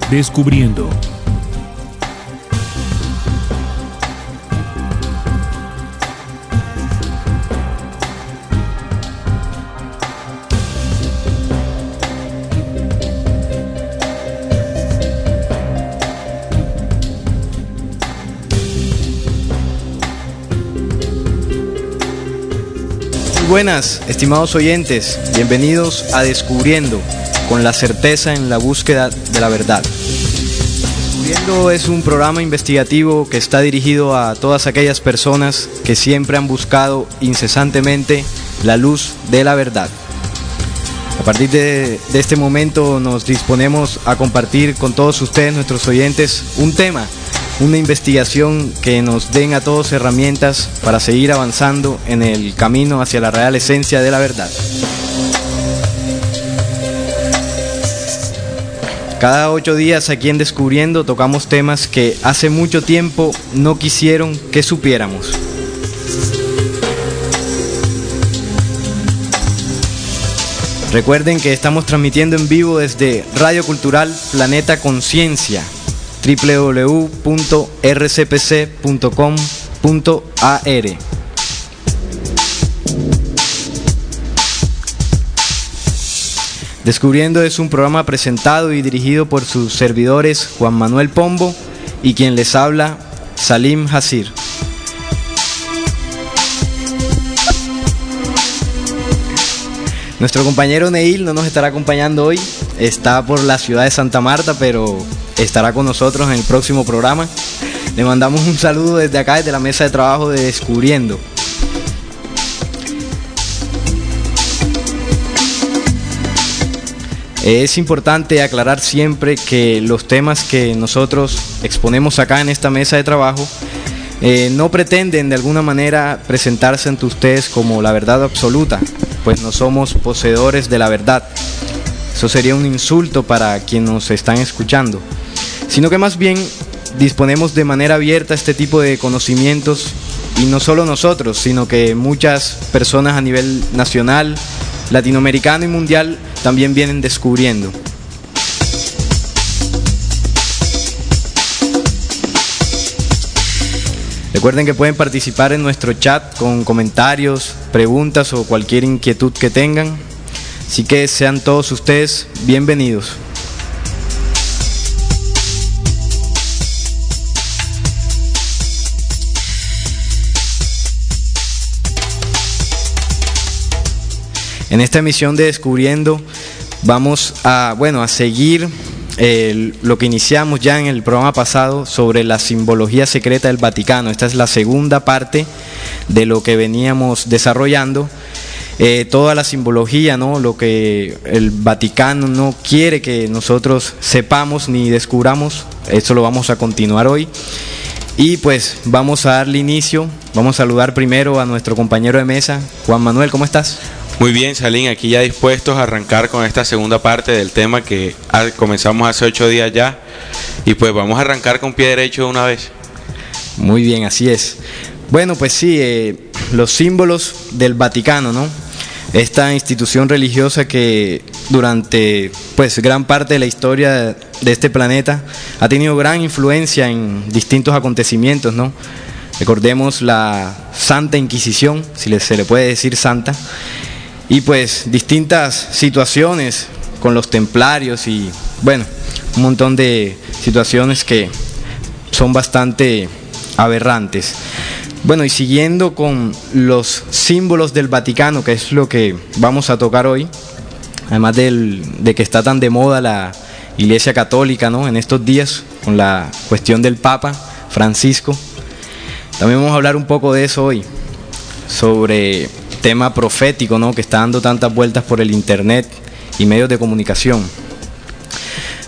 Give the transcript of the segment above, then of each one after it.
Descubriendo. Buenas, estimados oyentes, bienvenidos a Descubriendo, con la certeza en la búsqueda de la verdad. Descubriendo es un programa investigativo que está dirigido a todas aquellas personas que siempre han buscado incesantemente la luz de la verdad. A partir de este momento nos disponemos a compartir con todos ustedes, nuestros oyentes, un tema, una investigación que nos den a todos herramientas para seguir avanzando en el camino hacia la real esencia de la verdad. Cada 8 días aquí en Descubriendo tocamos temas que hace mucho tiempo no quisieron que supiéramos. Recuerden que estamos transmitiendo en vivo desde Radio Cultural Planeta Conciencia, www.rcpc.com.ar. Descubriendo es un programa presentado y dirigido por sus servidores Juan Manuel Pombo y quien les habla, Salim Hasir. Nuestro compañero Neil no nos estará acompañando hoy, está por la ciudad de Santa Marta, pero estará con nosotros en el próximo programa. Le mandamos un saludo desde acá, desde la mesa de trabajo de Descubriendo. Es importante aclarar siempre que los temas que nosotros exponemos acá en esta mesa de trabajo no pretenden de alguna manera presentarse ante ustedes como la verdad absoluta, pues no somos poseedores de la verdad. Eso sería un insulto para quienes nos están escuchando, sino que más bien disponemos de manera abierta este tipo de conocimientos, y no solo nosotros, sino que muchas personas a nivel nacional, latinoamericano y mundial también vienen descubriendo. Recuerden que pueden participar en nuestro chat con comentarios, preguntas o cualquier inquietud que tengan. Así que sean todos ustedes bienvenidos. En esta emisión de Descubriendo vamos a seguir lo que iniciamos ya en el programa pasado sobre la simbología secreta del Vaticano. Esta es la segunda parte de lo que veníamos desarrollando. Toda la simbología, ¿no? Lo que el Vaticano no quiere que nosotros sepamos ni descubramos, eso lo vamos a continuar hoy. Y pues vamos a darle inicio. Vamos a saludar primero a nuestro compañero de mesa, Juan Manuel, ¿cómo estás? Muy bien, Salim, aquí ya dispuestos a arrancar con esta segunda parte del tema que comenzamos hace 8 días ya. Y pues vamos a arrancar con pie derecho de una vez. Muy bien, así es. Bueno, pues sí, los símbolos del Vaticano, ¿no? Esta institución religiosa que durante gran parte de la historia de este planeta ha tenido gran influencia en distintos acontecimientos, ¿no? Recordemos la Santa Inquisición, si se le puede decir santa, y pues distintas situaciones con los templarios y un montón de situaciones que son bastante aberrantes. Y siguiendo con los símbolos del Vaticano, que es lo que vamos a tocar hoy, además de que está tan de moda la Iglesia Católica, ¿no? En estos días, con la cuestión del Papa Francisco, también vamos a hablar un poco de eso hoy, sobre tema profético, ¿no? Que está dando tantas vueltas por el internet y medios de comunicación.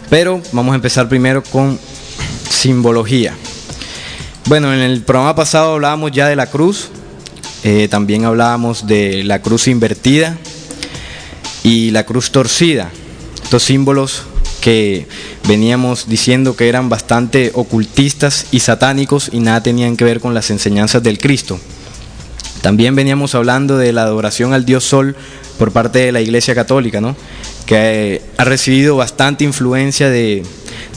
Pero vamos a empezar primero con simbología. En el programa pasado hablábamos ya de la cruz, también hablábamos de la cruz invertida y la cruz torcida. Estos símbolos que veníamos diciendo que eran bastante ocultistas y satánicos y nada tenían que ver con las enseñanzas del Cristo. También veníamos hablando de la adoración al Dios Sol por parte de la Iglesia Católica, ¿no? Que ha recibido bastante influencia de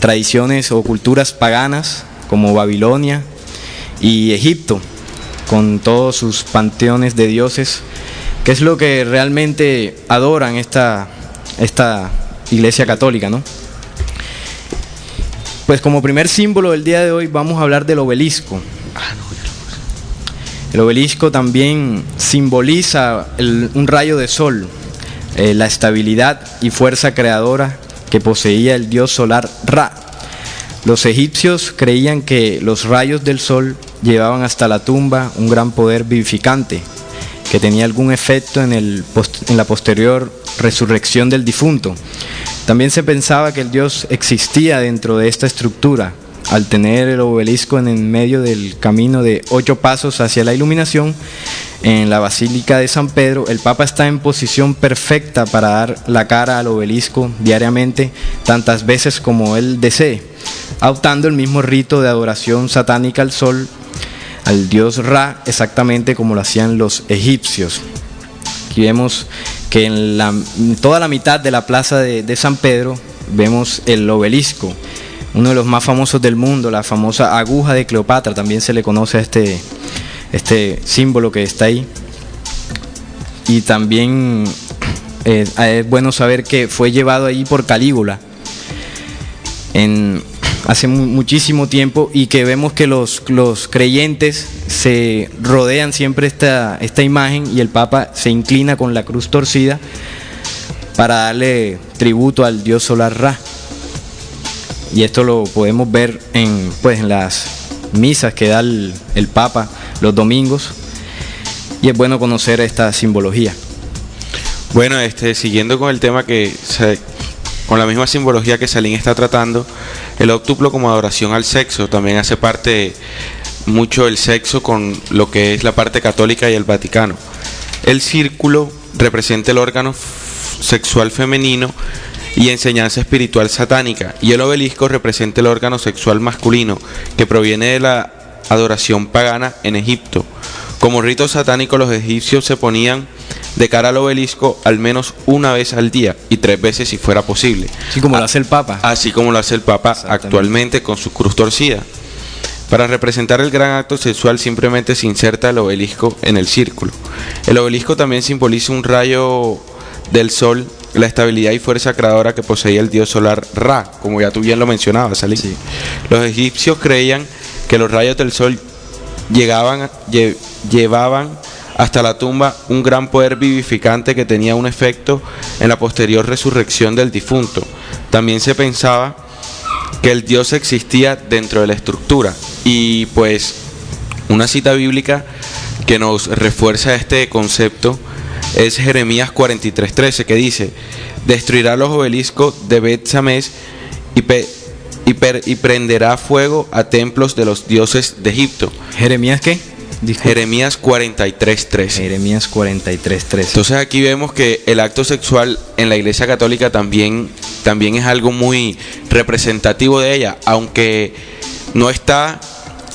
tradiciones o culturas paganas como Babilonia y Egipto, con todos sus panteones de dioses, que es lo que realmente adoran esta Iglesia Católica, ¿no? Pues como primer símbolo del día de hoy vamos a hablar del obelisco. El obelisco también simboliza un rayo de sol, la estabilidad y fuerza creadora que poseía el dios solar Ra. Los egipcios creían que los rayos del sol llevaban hasta la tumba un gran poder vivificante, que tenía algún efecto en la posterior resurrección del difunto. También se pensaba que el dios existía dentro de esta estructura. Al tener el obelisco en medio del camino de 8 pasos hacia la iluminación, en la Basílica de San Pedro, el Papa está en posición perfecta para dar la cara al obelisco diariamente, tantas veces como él desee, adoptando el mismo rito de adoración satánica al sol, al dios Ra, exactamente como lo hacían los egipcios. Aquí vemos que en toda la mitad de la plaza de San Pedro vemos el obelisco, uno de los más famosos del mundo, la famosa aguja de Cleopatra, también se le conoce a este símbolo que está ahí. Y también es bueno saber que fue llevado ahí por Calígula hace muchísimo tiempo, y que vemos que los creyentes se rodean siempre esta imagen, y el Papa se inclina con la cruz torcida para darle tributo al dios solar Ra. Y esto lo podemos ver en las misas que da el Papa los domingos, y es bueno conocer esta simbología. Bueno, siguiendo con el tema con la misma simbología que Salim está tratando, el óptuplo como adoración al sexo también hace parte mucho del sexo con lo que es la parte católica y el Vaticano. El círculo representa el órgano sexual femenino y enseñanza espiritual satánica, y el obelisco representa el órgano sexual masculino, que proviene de la adoración pagana en Egipto. Como rito satánico, los egipcios se ponían de cara al obelisco al menos una vez al día, y 3 veces si fuera posible. Así como lo hace el Papa. Así como lo hace el Papa actualmente con su cruz torcida. Para representar el gran acto sexual simplemente se inserta el obelisco en el círculo. El obelisco también simboliza un rayo del sol, la estabilidad y fuerza creadora que poseía el dios solar Ra, como ya tú bien lo mencionabas, Salim. Sí. Los egipcios creían que los rayos del sol llevaban hasta la tumba un gran poder vivificante que tenía un efecto en la posterior resurrección del difunto. También se pensaba que el dios existía dentro de la estructura, y pues una cita bíblica que nos refuerza este concepto es Jeremías 43:13, que dice: destruirá los obeliscos de Bet-Sames y prenderá fuego a templos de los dioses de Egipto. ¿Jeremías qué? Disculpa. Jeremías 43:13. Jeremías 43:13. Entonces aquí vemos que el acto sexual en la Iglesia Católica también es algo muy representativo de ella, aunque no está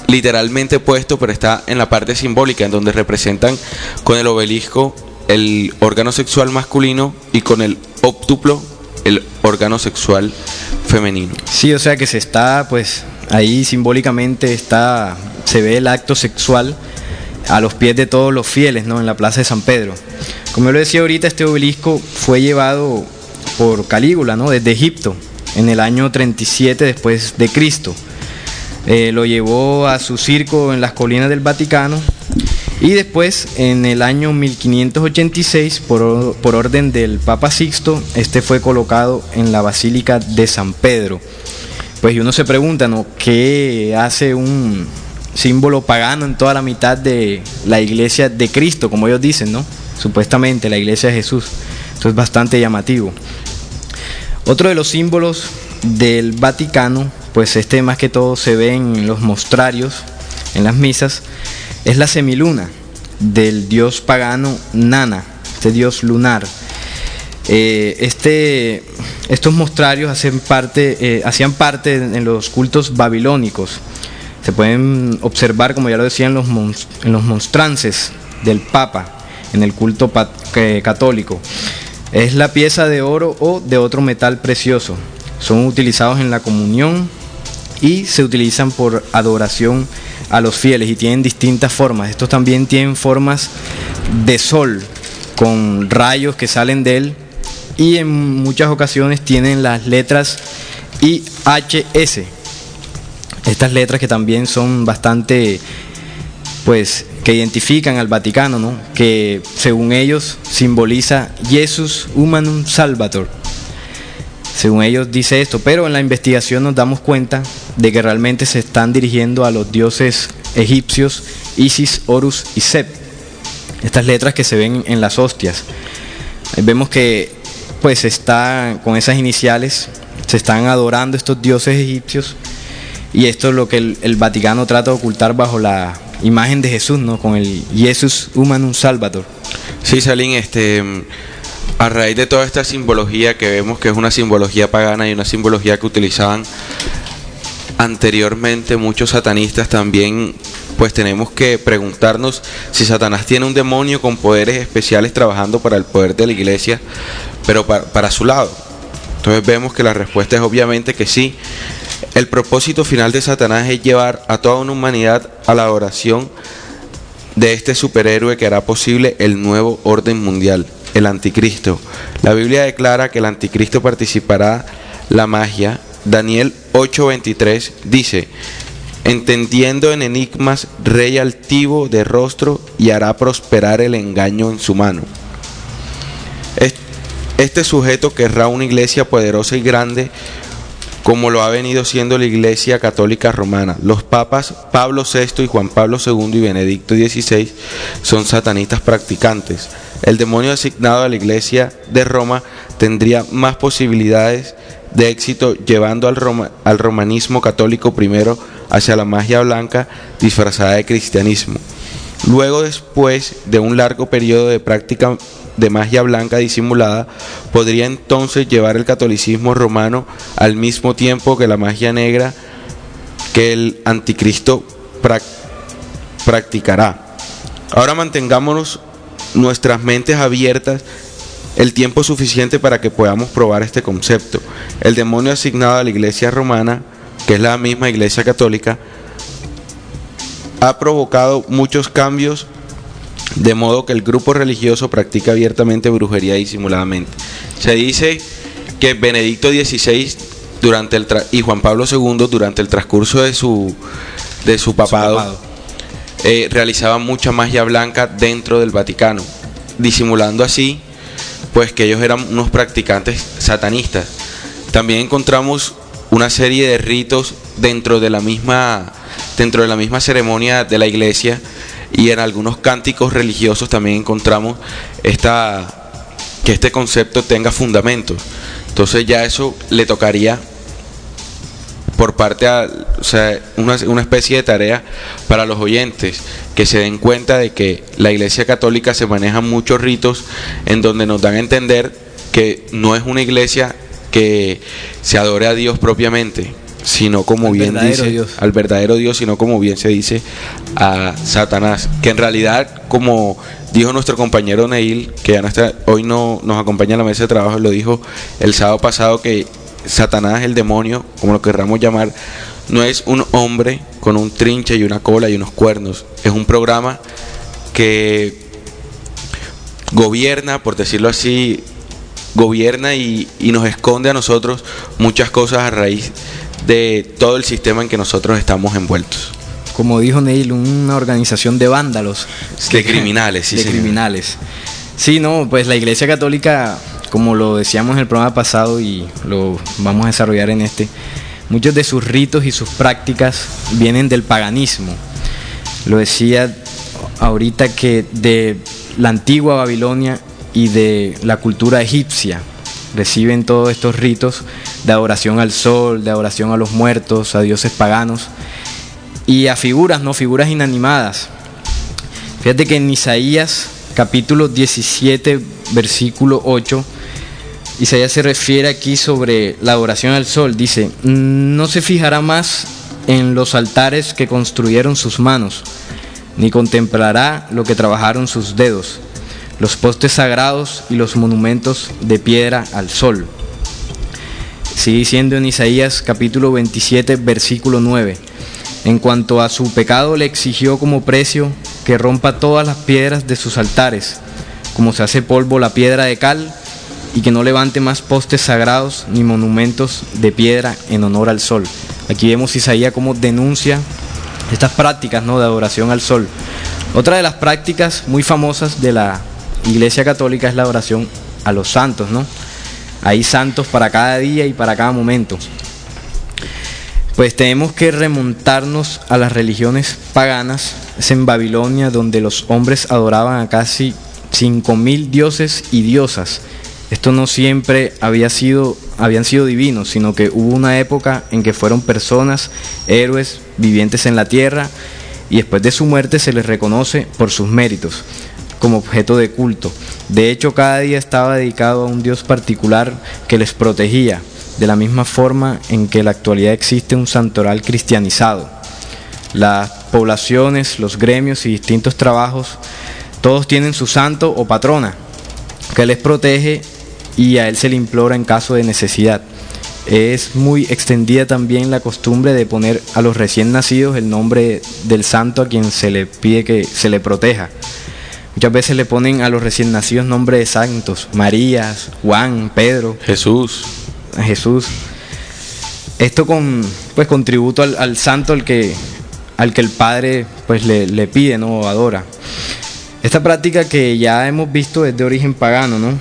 literalmente puesto, pero está en la parte simbólica, en donde representan con el obelisco el órgano sexual masculino y con el óptuplo el órgano sexual femenino. Sí, o sea que se está, pues ahí simbólicamente se ve el acto sexual a los pies de todos los fieles, ¿no? En la plaza de San Pedro. Como yo lo decía ahorita, este obelisco fue llevado por Calígula, ¿no? Desde Egipto en el año 37 después de Cristo. Lo llevó a su circo en las colinas del Vaticano, y después en el año 1586 por orden del Papa Sixto, fue colocado en la Basílica de San Pedro. Pues uno se pregunta, ¿no? ¿Qué hace un símbolo pagano en toda la mitad de la iglesia de Cristo, como ellos dicen, ¿no? Supuestamente la iglesia de Jesús. Esto es bastante llamativo. Otro de los símbolos del Vaticano, pues más que todo se ve en los mostrarios, en las misas, es la semiluna del dios pagano Nana, dios lunar. Estos mostrarios hacían parte en los cultos babilónicos. Se pueden observar, como ya lo decía, en los monstrances del Papa, en el culto católico. Es la pieza de oro o de otro metal precioso, son utilizados en la comunión y se utilizan por adoración a los fieles y tienen distintas formas. Estos también tienen formas de sol con rayos que salen de él y en muchas ocasiones tienen las letras IHS. Estas letras que también son bastante, pues, que identifican al Vaticano, ¿no? Que según ellos simboliza Jesus Humanum Salvator. Según ellos dice esto, pero en la investigación nos damos cuenta de que realmente se están dirigiendo a los dioses egipcios Isis, Horus y Set. Estas letras que se ven en las hostias. Vemos que pues está con esas iniciales, se están adorando estos dioses egipcios, y esto es lo que el Vaticano trata de ocultar bajo la imagen de Jesús, ¿no? Con el Jesus Humanum Salvator. Sí, Salim, a raíz de toda esta simbología que vemos que es una simbología pagana y una simbología que utilizaban anteriormente muchos satanistas, también pues tenemos que preguntarnos si Satanás tiene un demonio con poderes especiales trabajando para el poder de la iglesia, pero para su lado. Entonces vemos que la respuesta es obviamente que sí. El propósito final de Satanás es llevar a toda una humanidad a la adoración de este superhéroe que hará posible el nuevo orden mundial, el anticristo. La Biblia declara que el anticristo participará la magia. Daniel 8:23 dice: entendiendo en enigmas, rey altivo de rostro, y hará prosperar el engaño en su mano. Este sujeto querrá una iglesia poderosa y grande, como lo ha venido siendo la Iglesia Católica Romana. Los papas Pablo VI y Juan Pablo II y Benedicto XVI son satanistas practicantes. El demonio asignado a la Iglesia de Roma tendría más posibilidades de éxito llevando al romanismo católico primero hacia la magia blanca disfrazada de cristianismo. Luego, después de un largo periodo de práctica de magia blanca disimulada, podría entonces llevar el catolicismo romano al mismo tiempo que la magia negra que el anticristo practicará. Ahora mantengámonos nuestras mentes abiertas el tiempo suficiente para que podamos probar este concepto. El demonio asignado a la Iglesia romana, que es la misma Iglesia católica, ha provocado muchos cambios, de modo que el grupo religioso practica abiertamente brujería disimuladamente. Se dice que Benedicto XVI y Juan Pablo II durante el transcurso de su papado realizaban mucha magia blanca dentro del Vaticano, disimulando así pues que ellos eran unos practicantes satanistas. También encontramos una serie de ritos dentro de la misma ceremonia de la iglesia, y en algunos cánticos religiosos también encontramos que este concepto tenga fundamentos. Entonces ya eso le tocaría por parte una especie de tarea para los oyentes, que se den cuenta de que la Iglesia Católica se manejan muchos ritos en donde nos dan a entender que no es una iglesia que se adore a Dios propiamente, sino como bien dice al verdadero Dios, sino como bien se dice a Satanás, que en realidad, como dijo nuestro compañero Neil, que ya hoy no nos acompaña en la mesa de trabajo, lo dijo el sábado pasado, que Satanás, el demonio, como lo querramos llamar, no es un hombre con un trinche y una cola y unos cuernos. Es un programa que gobierna, por decirlo así, y nos esconde a nosotros muchas cosas a raíz de todo el sistema en que nosotros estamos envueltos. Como dijo Neil, una organización de vándalos. De criminales, sí. De criminales. Sí, no, pues la Iglesia Católica, como lo decíamos en el programa pasado y lo vamos a desarrollar en este, muchos de sus ritos y sus prácticas vienen del paganismo. Lo decía ahorita, que de la antigua Babilonia y de la cultura egipcia reciben todos estos ritos de adoración al sol, de adoración a los muertos, a dioses paganos y a figuras, ¿no? Figuras inanimadas. Fíjate que en Isaías capítulo 17 versículo 8, Isaías se refiere aquí sobre la adoración al sol. Dice: no se fijará más en los altares que construyeron sus manos, ni contemplará lo que trabajaron sus dedos, los postes sagrados y los monumentos de piedra al sol. Sigue diciendo en Isaías capítulo 27, versículo 9. En cuanto a su pecado, le exigió como precio que rompa todas las piedras de sus altares, como se hace polvo la piedra de cal, y que no levante más postes sagrados ni monumentos de piedra en honor al sol. Aquí vemos Isaías cómo denuncia estas prácticas, ¿no?, de adoración al sol. Otra de las prácticas muy famosas de la Iglesia Católica es la adoración a los santos, ¿no? Hay santos para cada día y para cada momento. Pues tenemos que remontarnos a las religiones paganas. Es en Babilonia donde los hombres adoraban a casi 5.000 dioses y diosas. Esto no siempre habían sido divinos, sino que hubo una época en que fueron personas, héroes, vivientes en la tierra, y después de su muerte se les reconoce por sus méritos como objeto de culto. De hecho, cada día estaba dedicado a un dios particular que les protegía, de la misma forma en que en la actualidad existe un santoral cristianizado. Las poblaciones, los gremios y distintos trabajos, todos tienen su santo o patrona que les protege y a él se le implora en caso de necesidad. Es muy extendida también la costumbre de poner a los recién nacidos el nombre del santo a quien se le pide que se le proteja. Muchas veces le ponen a los recién nacidos nombre de santos: María, Juan, Pedro, Jesús. Esto con tributo al santo al que el padre pues le pide, ¿no?, o adora. Esta práctica, que ya hemos visto, es de origen pagano, ¿no?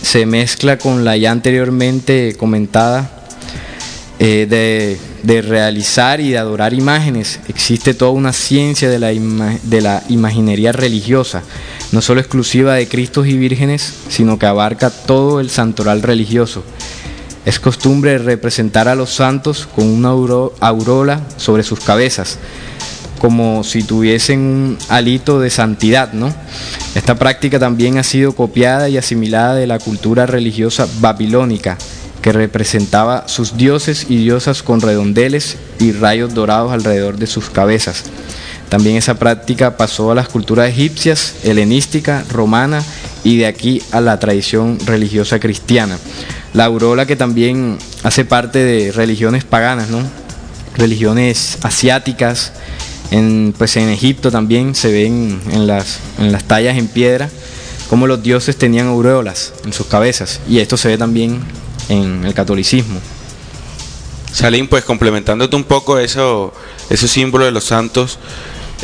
Se mezcla con la ya anteriormente comentada de realizar y de adorar imágenes. Existe toda una ciencia de la imaginería religiosa, no solo exclusiva de Cristos y vírgenes, sino que abarca todo el santoral religioso. Es costumbre representar a los santos con una aureola sobre sus cabezas, como si tuviesen un hálito de santidad, ¿no? Esta práctica también ha sido copiada y asimilada de la cultura religiosa babilónica, que representaba sus dioses y diosas con redondeles y rayos dorados alrededor de sus cabezas. También esa práctica pasó a las culturas egipcias, helenística, romana y de aquí a la tradición religiosa cristiana. La aureola, que también hace parte de religiones paganas, ¿no? Religiones asiáticas. En Egipto también se ven en las tallas en piedra cómo los dioses tenían aureolas en sus cabezas, y esto se ve también en el catolicismo. Salim, pues complementándote un poco esos símbolos de los santos,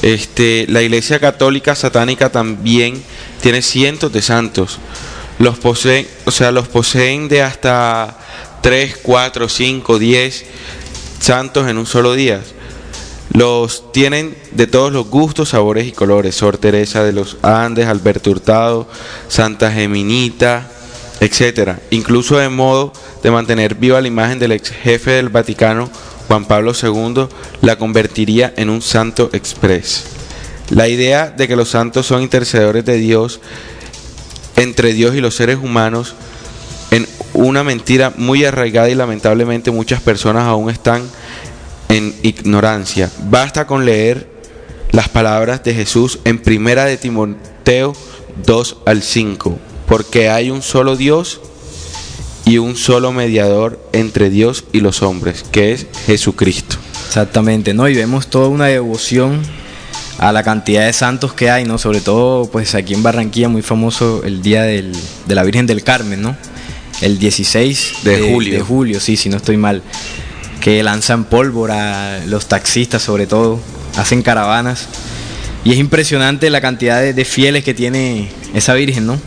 la Iglesia Católica Satánica también tiene cientos de santos. Los poseen de hasta 3, 4, 5, 10 santos en un solo día. Los tienen de todos los gustos, sabores y colores: Sor Teresa de los Andes, Alberto Hurtado, Santa Geminita, etcétera. Incluso de modo de mantener viva la imagen del ex jefe del Vaticano, Juan Pablo II, la convertiría en un santo express. La idea de que los santos son intercedores de Dios, entre Dios y los seres humanos, en una mentira muy arraigada, y lamentablemente muchas personas aún están en ignorancia. Basta con leer las palabras de Jesús en Primera de Timoteo 2:5, porque hay un solo Dios y un solo mediador entre Dios y los hombres, que es Jesucristo. Exactamente, ¿no? Y vemos toda una devoción a la cantidad de santos que hay, ¿no? Sobre todo, pues aquí en Barranquilla, muy famoso el día de la Virgen del Carmen, ¿no? El 16 de julio, sí, si no estoy mal, que lanzan pólvora, los taxistas sobre todo, hacen caravanas, y es impresionante la cantidad de fieles que tiene esa Virgen, ¿no?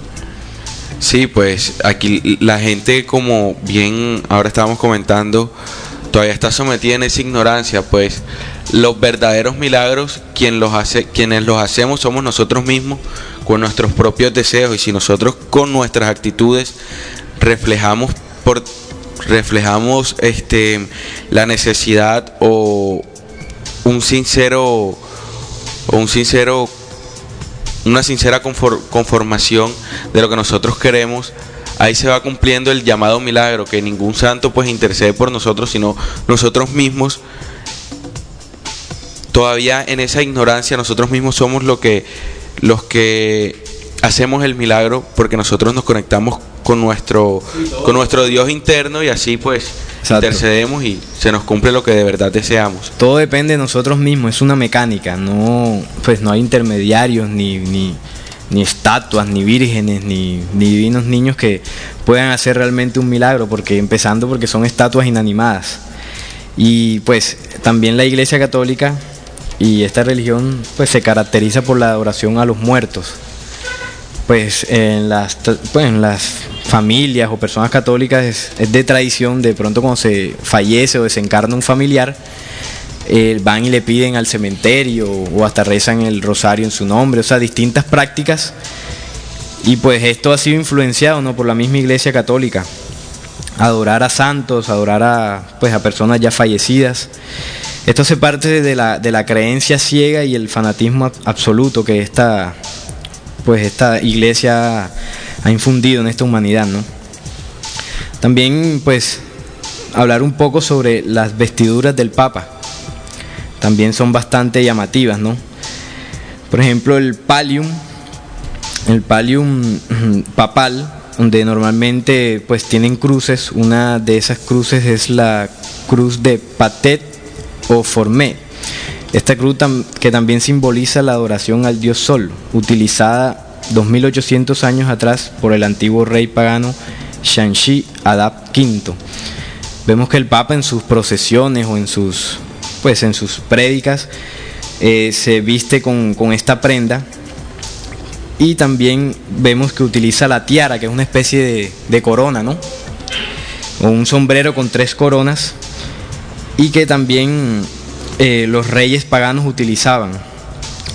Sí, pues aquí la gente, como bien ahora estábamos comentando, todavía está sometida en esa ignorancia. Pues los verdaderos milagros, quienes los hacemos somos nosotros mismos, con nuestros propios deseos, y si nosotros con nuestras actitudes reflejamos la necesidad o una sincera conformación de lo que nosotros queremos, ahí se va cumpliendo el llamado milagro, que ningún santo pues intercede por nosotros, sino nosotros mismos. Todavía en esa ignorancia nosotros mismos somos los que hacemos el milagro porque nosotros nos conectamos con nuestro Dios interno y así pues Exacto. intercedemos y se nos cumple lo que de verdad deseamos. Todo depende de nosotros mismos, es una mecánica, no, pues no hay intermediarios, ni estatuas, ni vírgenes, ni divinos niños que puedan hacer realmente un milagro, porque son estatuas inanimadas. Y pues también la Iglesia Católica y esta religión pues se caracteriza por la adoración a los muertos. Pues en las familias o personas católicas es de tradición, de pronto cuando se fallece o desencarna un familiar, van y le piden al cementerio o hasta rezan el rosario en su nombre, o sea, distintas prácticas. Y pues esto ha sido influenciado, ¿no?, por la misma Iglesia Católica. Adorar a santos, adorar a personas ya fallecidas. Esto hace parte de la creencia ciega y el fanatismo absoluto que esta Iglesia ha infundido en esta humanidad, ¿no? También pues hablar un poco sobre las vestiduras del Papa. También son bastante llamativas, ¿no? Por ejemplo, el pallium papal, donde normalmente pues tienen cruces. Una de esas cruces es la cruz de Patet o Formé. Esta cruz que también simboliza la adoración al dios Sol, utilizada 2800 años atrás por el antiguo rey pagano Shanxi Adab V. Vemos que el Papa en sus procesiones o en sus prédicas se viste con esta prenda, y también vemos que utiliza la tiara, que es una especie de corona, ¿no?, o un sombrero con 3 coronas, y que también los reyes paganos utilizaban.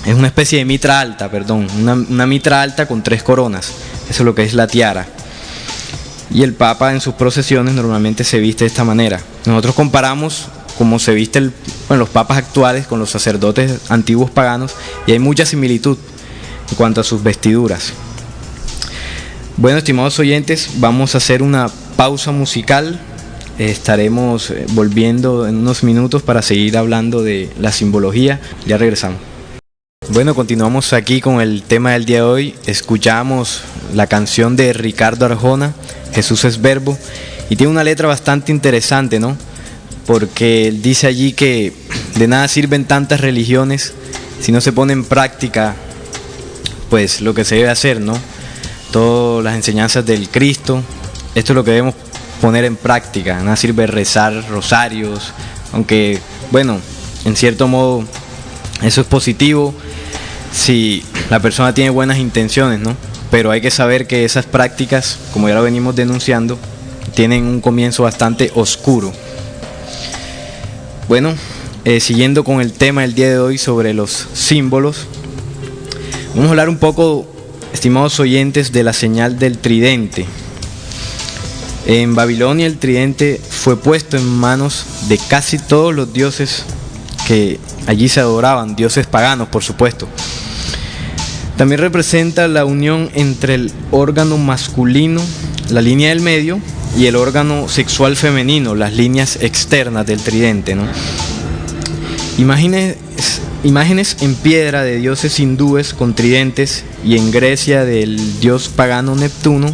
Es una especie de mitra alta, una mitra alta con 3 coronas. Eso es lo que es la tiara. Y el Papa en sus procesiones normalmente se viste de esta manera. Nosotros comparamos cómo se viste los papas actuales con los sacerdotes antiguos paganos, y hay mucha similitud en cuanto a sus vestiduras. Bueno, estimados oyentes, vamos a hacer una pausa musical. Estaremos volviendo en unos minutos para seguir hablando de la simbología. Ya regresamos. Bueno, continuamos aquí con el tema del día de hoy. Escuchamos la canción de Ricardo Arjona, Jesús es Verbo, y tiene una letra bastante interesante, ¿no? Porque él dice allí que de nada sirven tantas religiones si no se pone en práctica pues lo que se debe hacer, ¿no? Todas las enseñanzas del Cristo, esto es lo que debemos poner en práctica. Nada sirve rezar rosarios, aunque bueno, en cierto modo eso es positivo si la persona tiene buenas intenciones, ¿no? Pero hay que saber que esas prácticas, como ya lo venimos denunciando, tienen un comienzo bastante oscuro. Bueno, siguiendo con el tema del día de hoy sobre los símbolos, vamos a hablar un poco, estimados oyentes, de la señal del tridente. En Babilonia el tridente fue puesto en manos de casi todos los dioses que allí se adoraban, dioses paganos, por supuesto. También representa la unión entre el órgano masculino, la línea del medio, y el órgano sexual femenino, las líneas externas del tridente, ¿no? Imágenes en piedra de dioses hindúes con tridentes, y en Grecia del dios pagano Neptuno.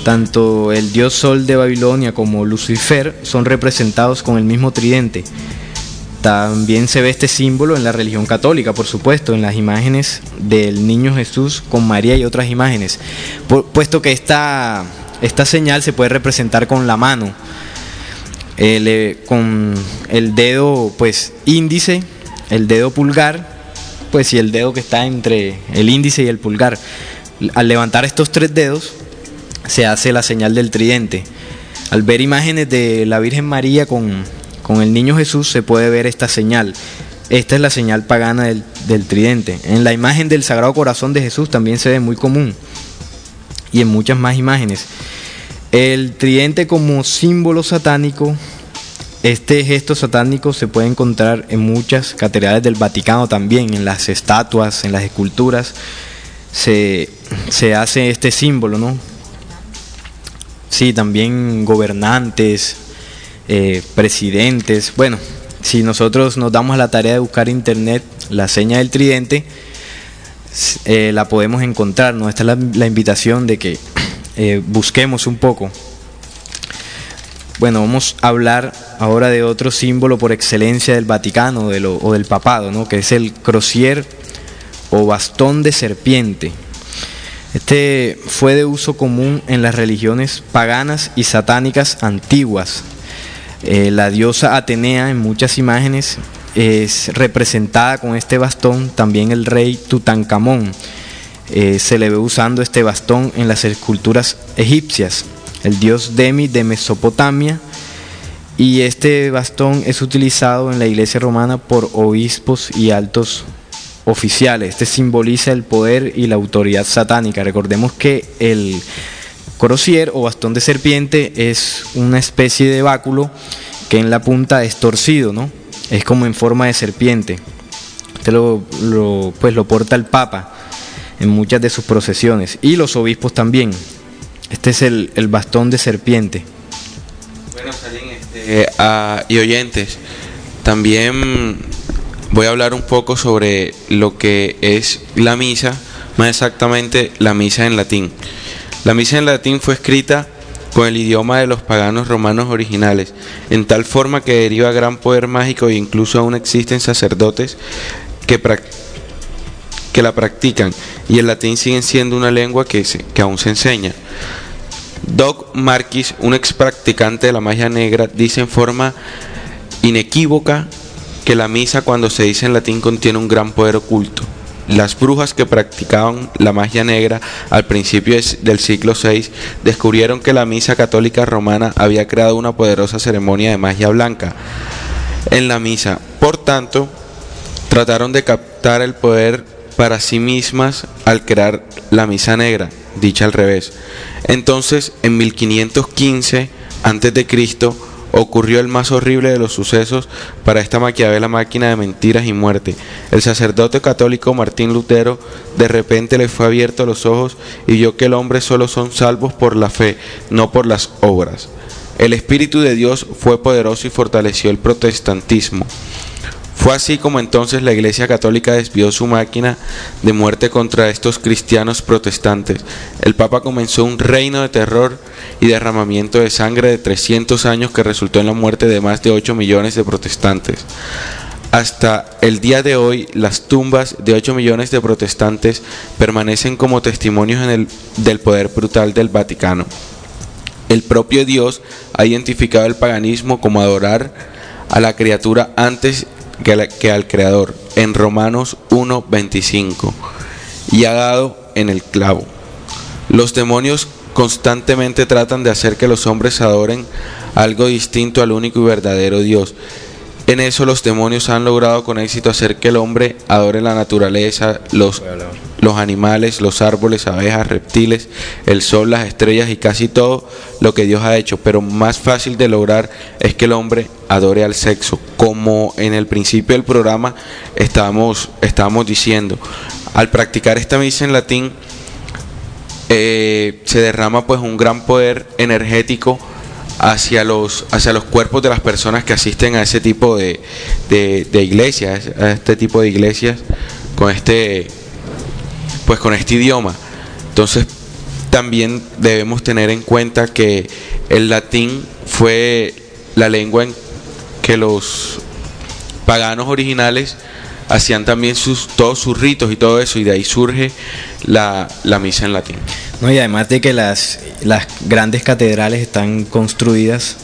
Tanto el dios Sol de Babilonia como Lucifer son representados con el mismo tridente. También se ve este símbolo en la religión católica, por supuesto, en las imágenes del niño Jesús con María y otras imágenes, puesto que esta señal se puede representar con la mano, con el dedo pues índice, el dedo pulgar, pues, y el dedo que está entre el índice y el pulgar. Al levantar estos 3 dedos se hace la señal del tridente. Al ver imágenes de la Virgen María con el niño Jesús se puede ver esta señal. Esta es la señal pagana del tridente. En la imagen del Sagrado Corazón de Jesús también se ve muy común, y en muchas más imágenes. El tridente como símbolo satánico, este gesto satánico se puede encontrar en muchas catedrales del Vaticano también, en las estatuas, en las esculturas, se hace este símbolo, ¿no? Sí, también gobernantes, presidentes. Bueno, si nosotros nos damos a la tarea de buscar en internet la seña del tridente, la podemos encontrar, ¿no? Esta es la invitación de que busquemos un poco. Bueno, vamos a hablar ahora de otro símbolo por excelencia del Vaticano o del papado, ¿no? Que es el crosier o bastón de serpiente. Este fue de uso común en las religiones paganas y satánicas antiguas. La diosa Atenea en muchas imágenes es representada con este bastón. También el rey Tutankamón se le ve usando este bastón en las esculturas egipcias. El dios Demi de Mesopotamia, y este bastón es utilizado en la iglesia romana por obispos y altos oficiales. Este simboliza el poder y la autoridad satánica. Recordemos que el crosier o bastón de serpiente es una especie de báculo que en la punta es torcido, ¿no? Es como en forma de serpiente. Este lo porta el Papa en muchas de sus procesiones, y los obispos también. Este es el bastón de serpiente. Bueno, Salim, y oyentes, también voy a hablar un poco sobre lo que es la misa, más exactamente la misa en latín. La misa en latín fue escrita con el idioma de los paganos romanos originales, en tal forma que deriva gran poder mágico, e incluso aún existen sacerdotes que la practican, y el latín sigue siendo una lengua que aún se enseña. Doc Marquis, un ex practicante de la magia negra, dice en forma inequívoca que la misa, cuando se dice en latín, contiene un gran poder oculto. Las brujas que practicaban la magia negra al principio del siglo VI descubrieron que la misa católica romana había creado una poderosa ceremonia de magia blanca en la misa. Por tanto, trataron de captar el poder para sí mismas al crear la misa negra, dicha al revés. Entonces, en 1515 a.C., ocurrió el más horrible de los sucesos para esta maquiavela máquina de mentiras y muerte. El sacerdote católico Martín Lutero de repente le fue abierto los ojos y vio que el hombre solo son salvos por la fe, no por las obras. El Espíritu de Dios fue poderoso y fortaleció el protestantismo. Fue así como entonces la Iglesia Católica desvió su máquina de muerte contra estos cristianos protestantes. El Papa comenzó un reino de terror y derramamiento de sangre de 300 años que resultó en la muerte de más de 8 millones de protestantes. Hasta el día de hoy, las tumbas de 8 millones de protestantes permanecen como testimonios del poder brutal del Vaticano. El propio Dios ha identificado el paganismo como adorar a la criatura antes que al Creador, en Romanos 1:25, y ha dado en el clavo. Los demonios constantemente tratan de hacer que los hombres adoren algo distinto al único y verdadero Dios. En eso los demonios han logrado con éxito hacer que el hombre adore la naturaleza, los animales, los árboles, abejas, reptiles, el sol, las estrellas y casi todo lo que Dios ha hecho. Pero más fácil de lograr es que el hombre adore al sexo. Como en el principio del programa estábamos diciendo, al practicar esta misa en latín se derrama pues un gran poder energético hacia los cuerpos de las personas que asisten a ese tipo de iglesias, a este tipo de iglesias con este idioma. Entonces también debemos tener en cuenta que el latín fue la lengua en que los paganos originales hacían también todos sus ritos y todo eso, y de ahí surge la misa en latín. No, y además de que las grandes catedrales están construidas,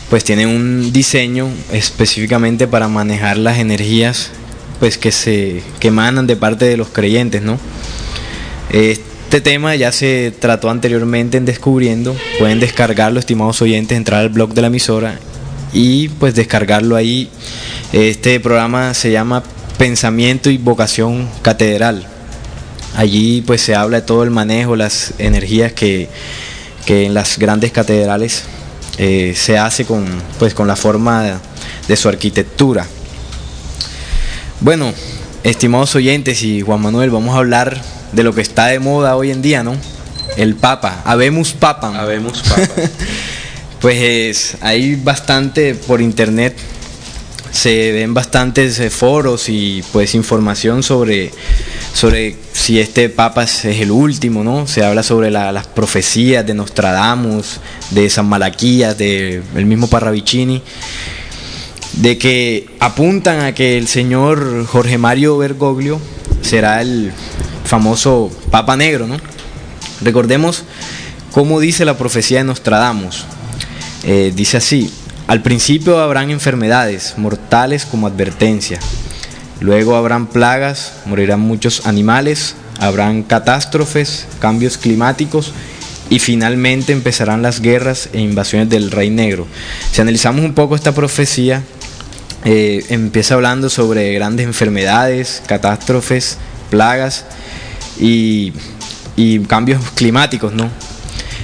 pues tienen un diseño específicamente para manejar las energías pues que emanan de parte de los creyentes, ¿no? Este tema ya se trató anteriormente en Descubriendo. Pueden descargarlo, estimados oyentes, entrar al blog de la emisora y pues descargarlo ahí. Este programa se llama Pensamiento y Vocación Catedral. Allí pues se habla de todo el manejo, las energías que en las grandes catedrales se hace con la forma de su arquitectura. Bueno, estimados oyentes y Juan Manuel, vamos a hablar de lo que está de moda hoy en día, ¿no? El Papa, Habemus Papam. Habemus Papam. Pues hay bastante por internet, se ven bastantes foros y pues información sobre sobre si este papa es el último, ¿no? Se habla sobre las profecías de Nostradamus, de San Malaquías, del mismo Parravicini, de que apuntan a que el señor Jorge Mario Bergoglio será el famoso Papa Negro, ¿no? Recordemos cómo dice la profecía de Nostradamus. Dice así: al principio habrán enfermedades mortales como advertencia, luego habrán plagas, morirán muchos animales, habrán catástrofes, cambios climáticos y finalmente empezarán las guerras e invasiones del Rey Negro. Si analizamos un poco esta profecía, empieza hablando sobre grandes enfermedades, catástrofes, plagas y cambios climáticos, ¿no?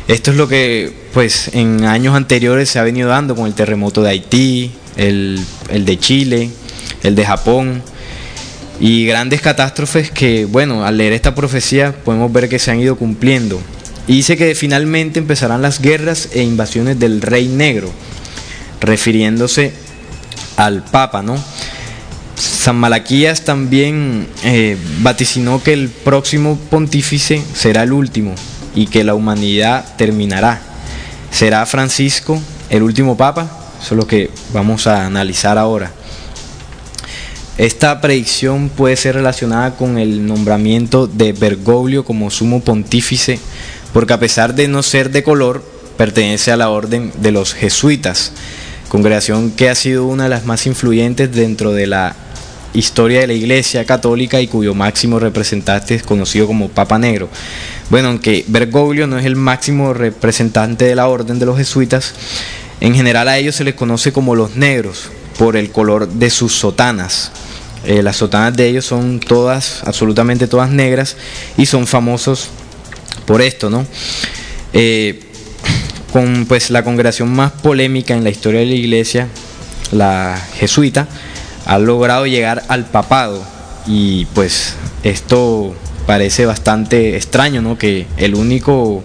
Esto es lo que pues en años anteriores se ha venido dando con el terremoto de Haití, el de Chile, el de Japón, y grandes catástrofes que, bueno, al leer esta profecía podemos ver que se han ido cumpliendo. Y dice que finalmente empezarán las guerras e invasiones del Rey Negro, refiriéndose al Papa, ¿no? San Malaquías también vaticinó que el próximo pontífice será el último y que la humanidad terminará. ¿Será Francisco el último papa? Eso es lo que vamos a analizar ahora. Esta predicción puede ser relacionada con el nombramiento de Bergoglio como sumo pontífice, porque a pesar de no ser de color, pertenece a la orden de los jesuitas, congregación que ha sido una de las más influyentes dentro de la historia de la Iglesia Católica y cuyo máximo representante es conocido como Papa Negro. Bueno, aunque Bergoglio no es el máximo representante de la orden de los jesuitas, en general a ellos se les conoce como los negros por el color de sus sotanas. Las sotanas de ellos son todas, absolutamente todas negras, y son famosos por esto, ¿no? Con pues la congregación más polémica en la historia de la Iglesia, la jesuita, ha logrado llegar al papado, y pues esto parece bastante extraño, ¿no? Que el único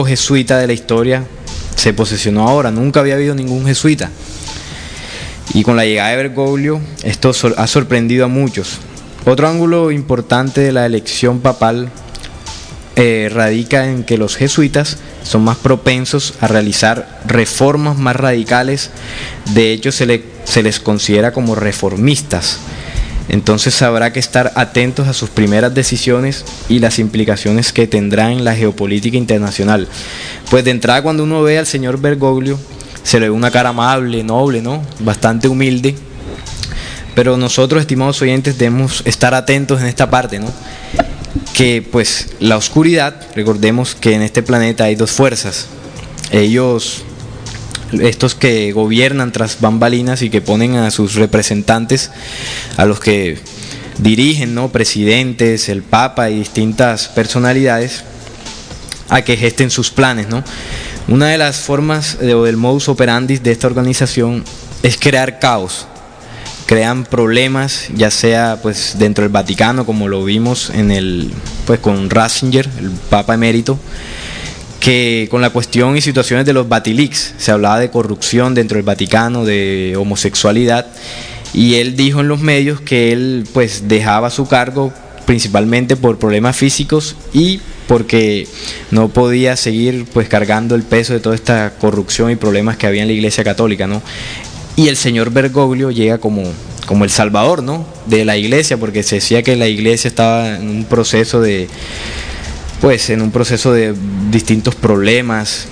jesuita de la historia se posesionó ahora. Nunca había habido ningún jesuita, y con la llegada de Bergoglio esto ha sorprendido a muchos. Otro ángulo importante de la elección papal radica en que los jesuitas son más propensos a realizar reformas más radicales. De hecho, se les considera como reformistas. Entonces habrá que estar atentos a sus primeras decisiones y las implicaciones que tendrá en la geopolítica internacional. Pues de entrada, cuando uno ve al señor Bergoglio, se le ve una cara amable, noble, ¿no? Bastante humilde. Pero nosotros, estimados oyentes, debemos estar atentos en esta parte, ¿no? Que pues la oscuridad, recordemos que en este planeta hay dos fuerzas. Estos que gobiernan tras bambalinas y que ponen a sus representantes, a los que dirigen, ¿no? Presidentes, el Papa y distintas personalidades, a que gesten sus planes, ¿no? Una de las formas o del modus operandi de esta organización es crear caos. Crean problemas, ya sea pues dentro del Vaticano, como lo vimos con Ratzinger, el Papa emérito, que con la cuestión y situaciones de los Batilix se hablaba de corrupción dentro del Vaticano, de homosexualidad, y él dijo en los medios que él pues dejaba su cargo principalmente por problemas físicos y porque no podía seguir pues cargando el peso de toda esta corrupción y problemas que había en la Iglesia Católica, ¿no? Y el señor Bergoglio llega como el salvador, ¿no? De la Iglesia, porque se decía que la Iglesia estaba en un proceso de distintos problemas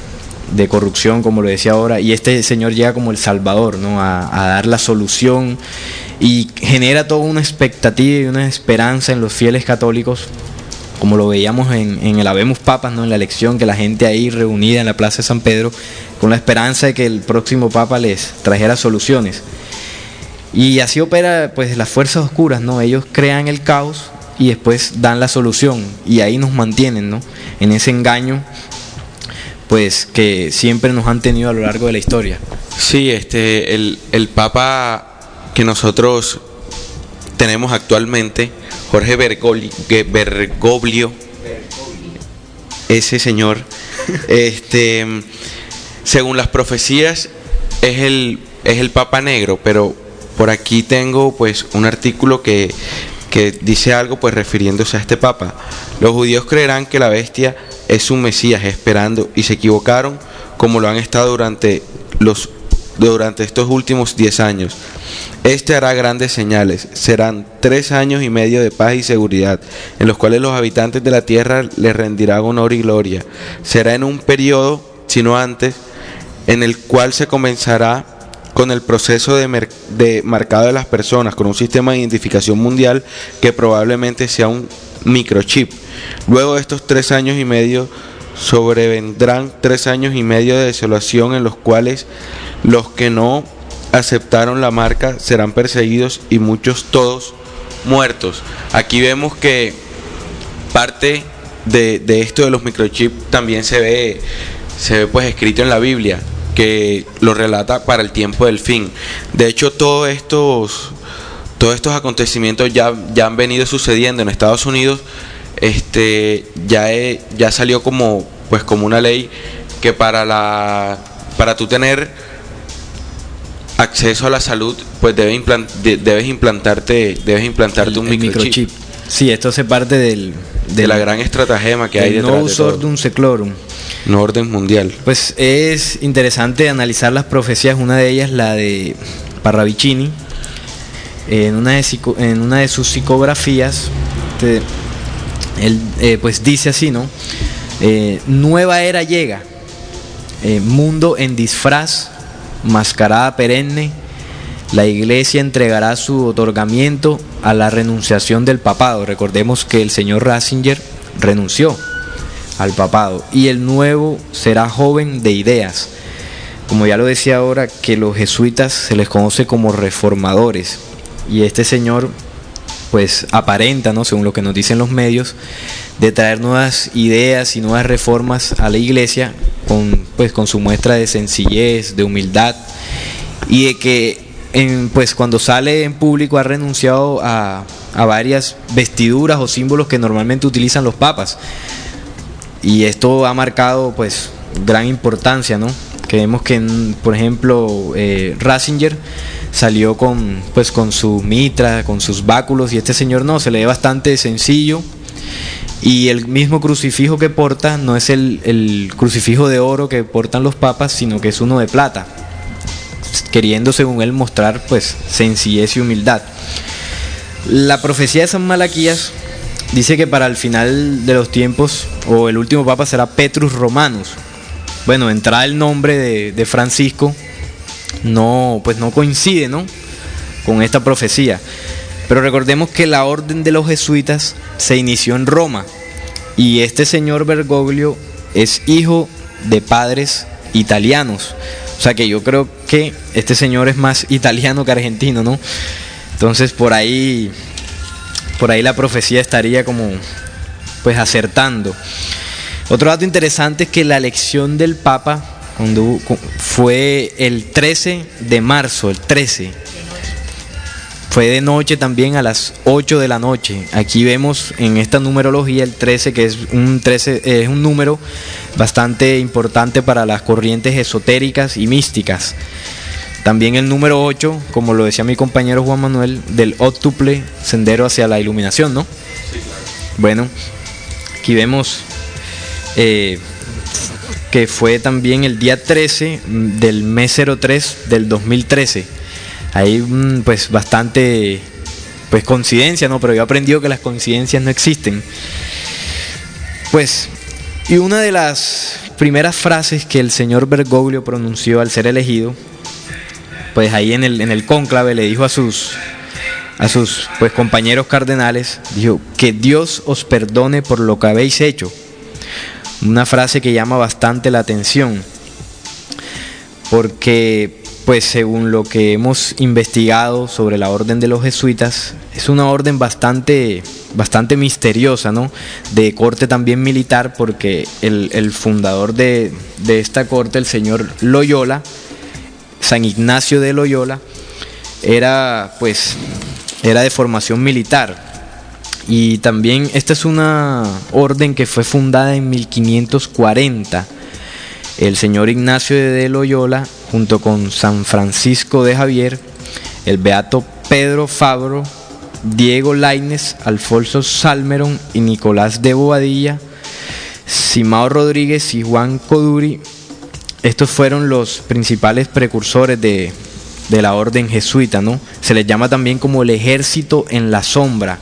de corrupción, como lo decía ahora, y este señor llega como el salvador, ¿no? A dar la solución, y genera toda una expectativa y una esperanza en los fieles católicos, como lo veíamos en el Habemus Papas, ¿no? En la elección, que la gente ahí reunida en la Plaza de San Pedro con la esperanza de que el próximo Papa les trajera soluciones. Y así opera pues las fuerzas oscuras, ¿no? Ellos crean el caos y después dan la solución, y ahí nos mantienen, ¿no? En ese engaño pues que siempre nos han tenido a lo largo de la historia. Sí, el Papa que nosotros tenemos actualmente, Jorge Bergoglio, ese señor, según las profecías es el Papa Negro, pero por aquí tengo pues un artículo que que dice algo pues refiriéndose a este papa. Los judíos creerán que la bestia es un Mesías esperando y se equivocaron como lo han estado durante estos últimos 10 años. Este hará grandes señales. Serán 3 años y medio de paz y seguridad, en los cuales los habitantes de la tierra le rendirán honor y gloria. Será en un periodo, sino antes, en el cual se comenzará con el proceso de marcado de las personas, con un sistema de identificación mundial que probablemente sea un microchip. Luego de estos 3 años y medio sobrevendrán 3 años y medio de desolación, en los cuales los que no aceptaron la marca serán perseguidos y muchos todos muertos. Aquí vemos que parte de esto de los microchips también se ve pues escrito en la Biblia, que lo relata para el tiempo del fin. De hecho, todos estos acontecimientos ya han venido sucediendo en Estados Unidos. Ya salió como una ley que para tú tener acceso a la salud, pues debes implantarte un microchip. Sí, esto hace parte de la gran estratagema que hay detrás de todo. Novus Ordum Seclorum. Un orden mundial. Pues es interesante analizar las profecías. Una de ellas, la de Parravicini, en una de sus psicografías, él pues dice así, ¿no? Nueva era llega, mundo en disfraz, mascarada perenne. La Iglesia entregará su otorgamiento a la renunciación del papado. Recordemos que el señor Ratzinger renunció al papado, y el nuevo será joven de ideas. Como ya lo decía ahora, que los jesuitas se les conoce como reformadores, y este señor pues aparenta, ¿no?, según lo que nos dicen los medios, de traer nuevas ideas y nuevas reformas a la Iglesia con su muestra de sencillez, de humildad, y de que pues cuando sale en público ha renunciado a varias vestiduras o símbolos que normalmente utilizan los papas. Y esto ha marcado pues gran importancia, ¿no? Que vemos que, por ejemplo, Ratzinger salió con su mitra, con sus báculos, y este señor no, se le ve bastante sencillo, y el mismo crucifijo que porta no es el crucifijo de oro que portan los papas, sino que es uno de plata, queriendo, según él, mostrar pues sencillez y humildad. La profecía de San Malaquías dice que para el final de los tiempos, o el último papa será Petrus Romanus. Bueno, entrada el nombre de Francisco no coincide, ¿no?, con esta profecía. Pero recordemos que la orden de los jesuitas se inició en Roma, y este señor Bergoglio es hijo de padres italianos. O sea que yo creo que este señor es más italiano que argentino, ¿no? Entonces por ahí la profecía estaría como pues acertando. Otro dato interesante es que la elección del Papa fue el 13 de marzo, fue de noche también, a las 8 de la noche. Aquí vemos en esta numerología el 13, que es un número bastante importante para las corrientes esotéricas y místicas. También el número 8, como lo decía mi compañero Juan Manuel, del óctuple sendero hacia la iluminación, ¿no? Sí, claro. Bueno, aquí vemos que fue también el día 13 del mes 03 del 2013. Hay pues bastante pues coincidencia, ¿no? Pero yo he aprendido que las coincidencias no existen. Pues, y una de las primeras frases que el señor Bergoglio pronunció al ser elegido, pues ahí en el cónclave le dijo a sus pues compañeros cardenales, dijo: que Dios os perdone por lo que habéis hecho. Una frase que llama bastante la atención, porque pues según lo que hemos investigado sobre la orden de los jesuitas, es una orden bastante misteriosa, ¿no? De corte también militar, porque el fundador de esta corte, el señor Loyola, San Ignacio de Loyola, era de formación militar. Y también esta es una orden que fue fundada en 1540. El señor Ignacio de Loyola, junto con San Francisco de Javier, el beato Pedro Fabro Diego Lainez, Alfonso Salmerón y Nicolás de Bobadilla, Simao Rodríguez y Juan Coduri. Estos fueron los principales precursores de la orden jesuita, ¿no? Se les llama también como el ejército en la sombra,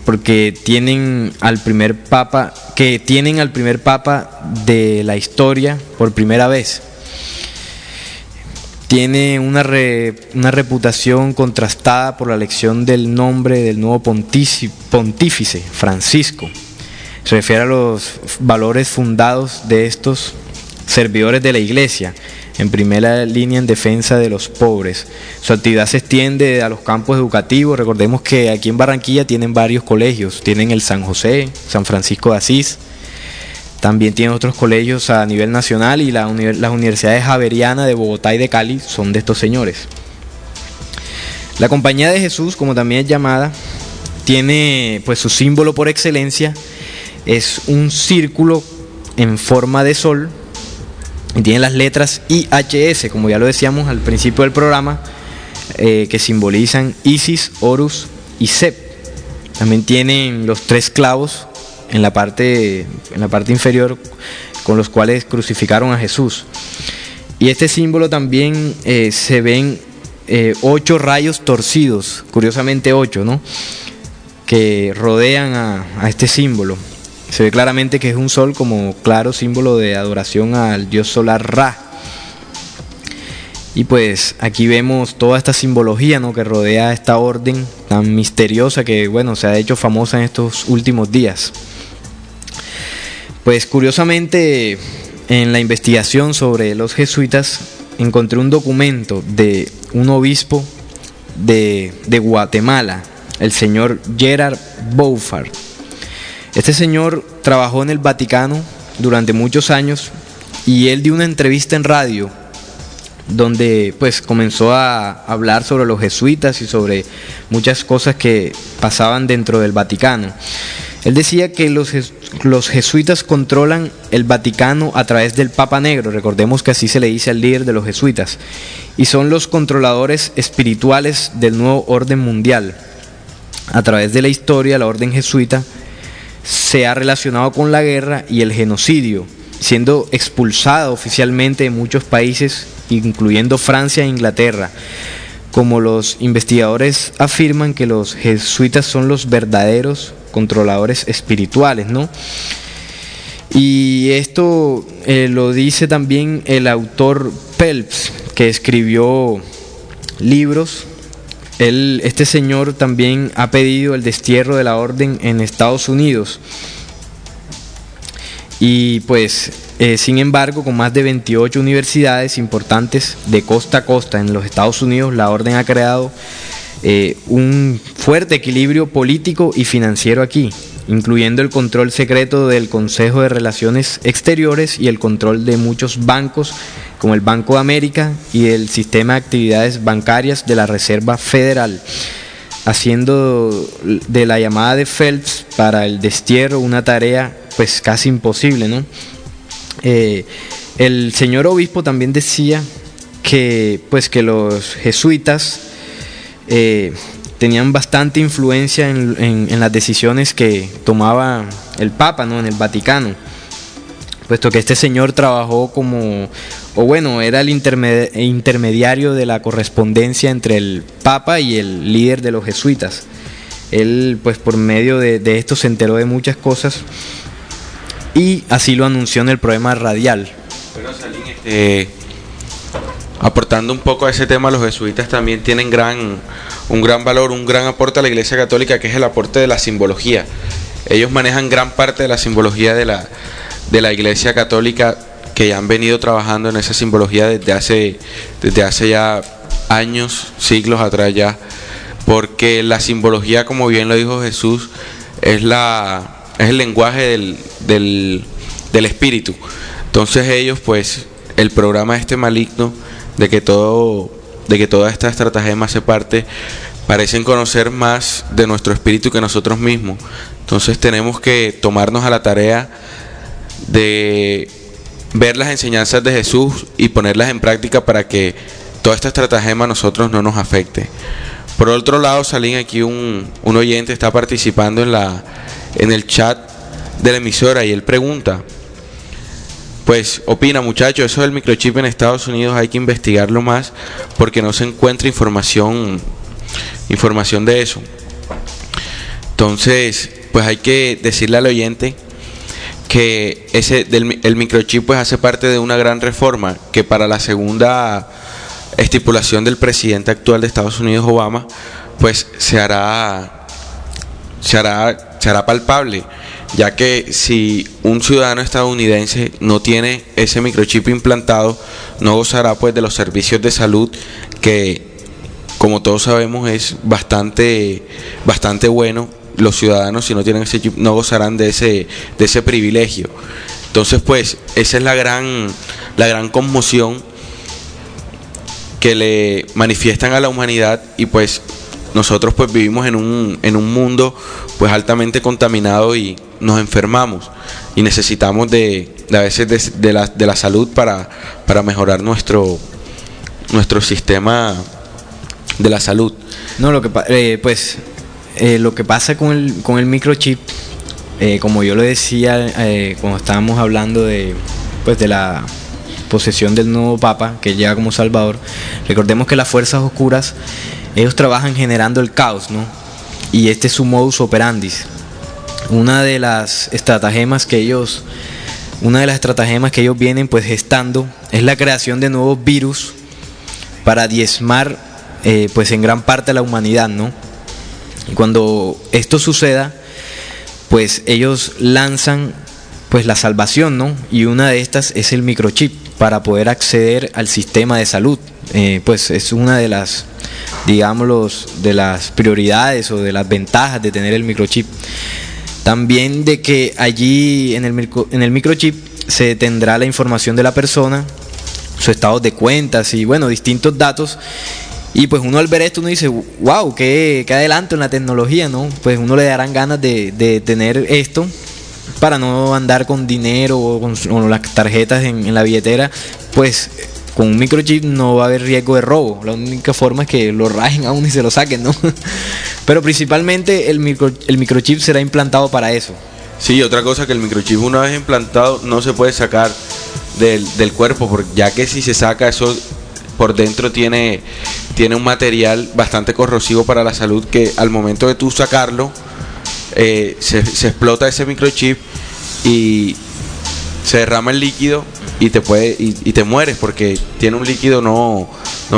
porque tienen al primer papa de la historia por primera vez. Tiene una reputación contrastada por la elección del nombre del nuevo pontífice Francisco. Se refiere a los valores fundados de estos servidores de la Iglesia, en primera línea en defensa de los pobres. Su actividad se extiende a los campos educativos. Recordemos que aquí en Barranquilla tienen varios colegios, tienen el San José, San Francisco de Asís, también tienen otros colegios a nivel nacional, y las universidades Javeriana de Bogotá y de Cali son de estos señores. La Compañía de Jesús, como también es llamada, tiene pues su símbolo por excelencia, es un círculo en forma de sol, y tiene las letras IHS, como ya lo decíamos al principio del programa, que simbolizan Isis, Horus y Sep. También tienen los 3 clavos en la parte inferior con los cuales crucificaron a Jesús. Y este símbolo también se ven 8 rayos torcidos, curiosamente 8, ¿no?, que rodean a este símbolo. Se ve claramente que es un sol como claro símbolo de adoración al dios solar Ra. Y pues aquí vemos toda esta simbología, ¿no?, que rodea esta orden tan misteriosa que, bueno, se ha hecho famosa en estos últimos días. Pues curiosamente, en la investigación sobre los jesuitas encontré un documento de un obispo de Guatemala, el señor Gerard Beaufort. Este señor trabajó en el Vaticano durante muchos años, y él dio una entrevista en radio donde pues comenzó a hablar sobre los jesuitas y sobre muchas cosas que pasaban dentro del Vaticano. Él decía que los jesuitas controlan el Vaticano a través del Papa Negro. Recordemos que así se le dice al líder de los jesuitas, y son los controladores espirituales del nuevo orden mundial. A través de la historia, la orden jesuita se ha relacionado con la guerra y el genocidio, siendo expulsada oficialmente de muchos países, incluyendo Francia e Inglaterra. Como los investigadores afirman que los jesuitas son los verdaderos controladores espirituales, ¿no? Y esto lo dice también el autor Phelps, que escribió libros. Este señor también ha pedido el destierro de la orden en Estados Unidos. Y pues, sin embargo, con más de 28 universidades importantes de costa a costa en los Estados Unidos, la orden ha creado un fuerte equilibrio político y financiero aquí, incluyendo el control secreto del Consejo de Relaciones Exteriores y el control de muchos bancos, como el Banco de América, y el sistema de actividades bancarias de la Reserva Federal, haciendo de la llamada de Phelps para el destierro una tarea pues casi imposible, ¿no? El señor obispo también decía que los jesuitas tenían bastante influencia en las decisiones que tomaba el Papa, ¿no?, en el Vaticano, puesto que este señor trabajó era el intermediario de la correspondencia entre el Papa y el líder de los jesuitas. Él, pues por medio de esto, se enteró de muchas cosas, y así lo anunció en el programa radial. Bueno, Salín, aportando un poco a ese tema, los jesuitas también tienen un gran valor, un gran aporte a la Iglesia Católica, que es el aporte de la simbología. Ellos manejan gran parte de la simbología de la Iglesia Católica, que ya han venido trabajando en esa simbología desde hace ya años, siglos atrás ya, porque la simbología, como bien lo dijo Jesús, es el lenguaje del espíritu. Entonces ellos, pues, el programa maligno de que toda esta estratagema se parte, parecen conocer más de nuestro espíritu que nosotros mismos. Entonces tenemos que tomarnos a la tarea de ver las enseñanzas de Jesús y ponerlas en práctica para que toda esta estratagema a nosotros no nos afecte. Por otro lado, Salín, aquí un oyente está participando en el chat de la emisora y él pregunta, pues opina, muchachos, eso del microchip en Estados Unidos hay que investigarlo más porque no se encuentra información de eso. Entonces, pues hay que decirle al oyente que el microchip pues hace parte de una gran reforma que para la segunda estipulación del presidente actual de Estados Unidos, Obama, pues se hará palpable, ya que si un ciudadano estadounidense no tiene ese microchip implantado, no gozará pues de los servicios de salud que, como todos sabemos, es bastante bueno. Los ciudadanos, si no tienen ese chip, no gozarán de ese privilegio. Entonces, pues, esa es la gran conmoción que le manifiestan a la humanidad, y pues nosotros pues vivimos en un mundo pues altamente contaminado y nos enfermamos y necesitamos a veces de la salud para mejorar nuestro sistema de la salud. No, lo que pasa con el microchip, como yo lo decía cuando estábamos hablando de la posesión del nuevo Papa que llega como Salvador, recordemos que las fuerzas oscuras, ellos trabajan generando el caos, ¿no? Y este es su modus operandi. Una de las estratagemas que ellos vienen pues gestando es la creación de nuevos virus para diezmar pues en gran parte a la humanidad, ¿no? Y cuando esto suceda, pues ellos lanzan pues la salvación, ¿no? Y una de estas es el microchip para poder acceder al sistema de salud. Pues es una de las, digámoslo, de las prioridades o de las ventajas de tener el microchip. También de que allí en el microchip se tendrá la información de la persona, su estado de cuentas y bueno, distintos datos. Y pues uno al ver esto uno dice, wow, qué adelanto en la tecnología, ¿no? Pues uno le darán ganas de tener esto para no andar con dinero o con las tarjetas en la billetera. Pues con un microchip no va a haber riesgo de robo. La única forma es que lo rajen a uno y se lo saquen, ¿no? Pero principalmente el microchip será implantado para eso. Sí, otra cosa, que el microchip una vez implantado no se puede sacar del cuerpo, porque ya que si se saca eso por dentro tiene un material bastante corrosivo para la salud, que al momento de tú sacarlo se explota ese microchip y se derrama el líquido y te mueres, porque tiene un líquido no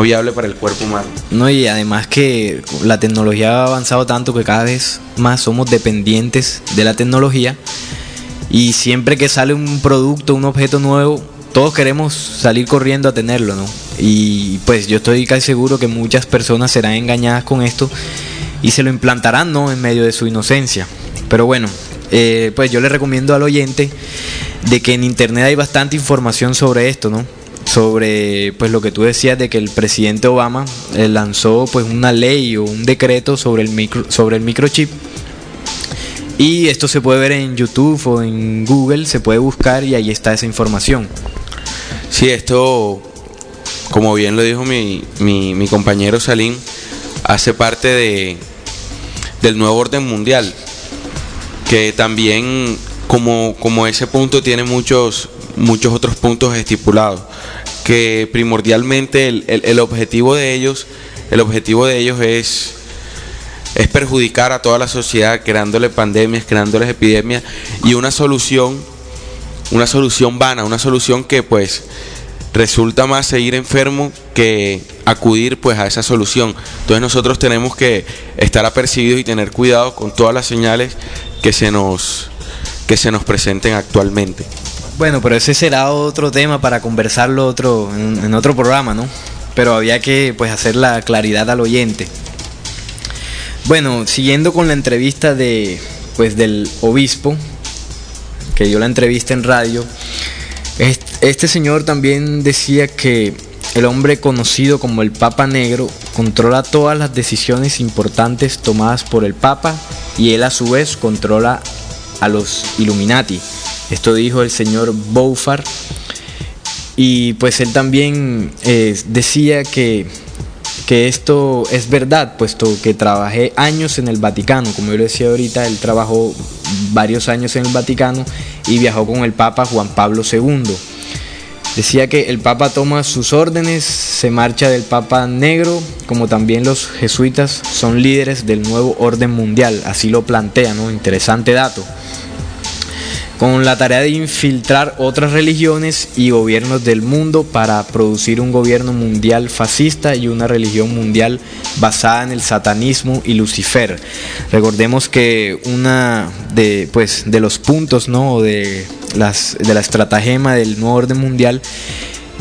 viable para el cuerpo humano. No, y además que la tecnología ha avanzado tanto que cada vez más somos dependientes de la tecnología, y siempre que sale un producto, un objeto nuevo, todos queremos salir corriendo a tenerlo, ¿no? Y pues yo estoy casi seguro que muchas personas serán engañadas con esto y se lo implantarán, ¿no?, en medio de su inocencia. Pero bueno, pues yo le recomiendo al oyente de que en internet hay bastante información sobre esto, ¿no? Sobre pues lo que tú decías de que el presidente Obama lanzó pues una ley o un decreto sobre el microchip. Y esto se puede ver en YouTube o en Google, se puede buscar y ahí está esa información. Sí, esto, como bien lo dijo mi compañero Salín, hace parte del nuevo orden mundial, que también como ese punto tiene muchos otros puntos estipulados, que primordialmente el objetivo de ellos es perjudicar a toda la sociedad, creándole pandemias, creándoles epidemias, y una solución vana, una solución que pues resulta más seguir enfermo que acudir pues a esa solución. Entonces nosotros tenemos que estar apercibidos y tener cuidado con todas las señales que se nos presenten actualmente. Bueno, pero ese será otro tema para conversarlo en otro programa, ¿no? Pero había que pues hacer la claridad al oyente. Bueno, siguiendo con la entrevista del obispo, que dio la entrevista en radio, este señor también decía que el hombre conocido como el Papa Negro controla todas las decisiones importantes tomadas por el Papa, y él a su vez controla a los Illuminati. Esto dijo el señor Beaufort. Y pues él también decía que que esto es verdad, puesto que trabajé años en el Vaticano. Como yo le decía ahorita, él trabajó varios años en el Vaticano y viajó con el Papa Juan Pablo II. Decía que el Papa toma sus órdenes, se marcha del Papa Negro, como también los jesuitas son líderes del nuevo orden mundial, así lo plantea, ¿no? Interesante dato. Con la tarea de infiltrar otras religiones y gobiernos del mundo para producir un gobierno mundial fascista y una religión mundial basada en el satanismo y Lucifer. Recordemos que una de los puntos, ¿no?, de la estratagema del nuevo orden mundial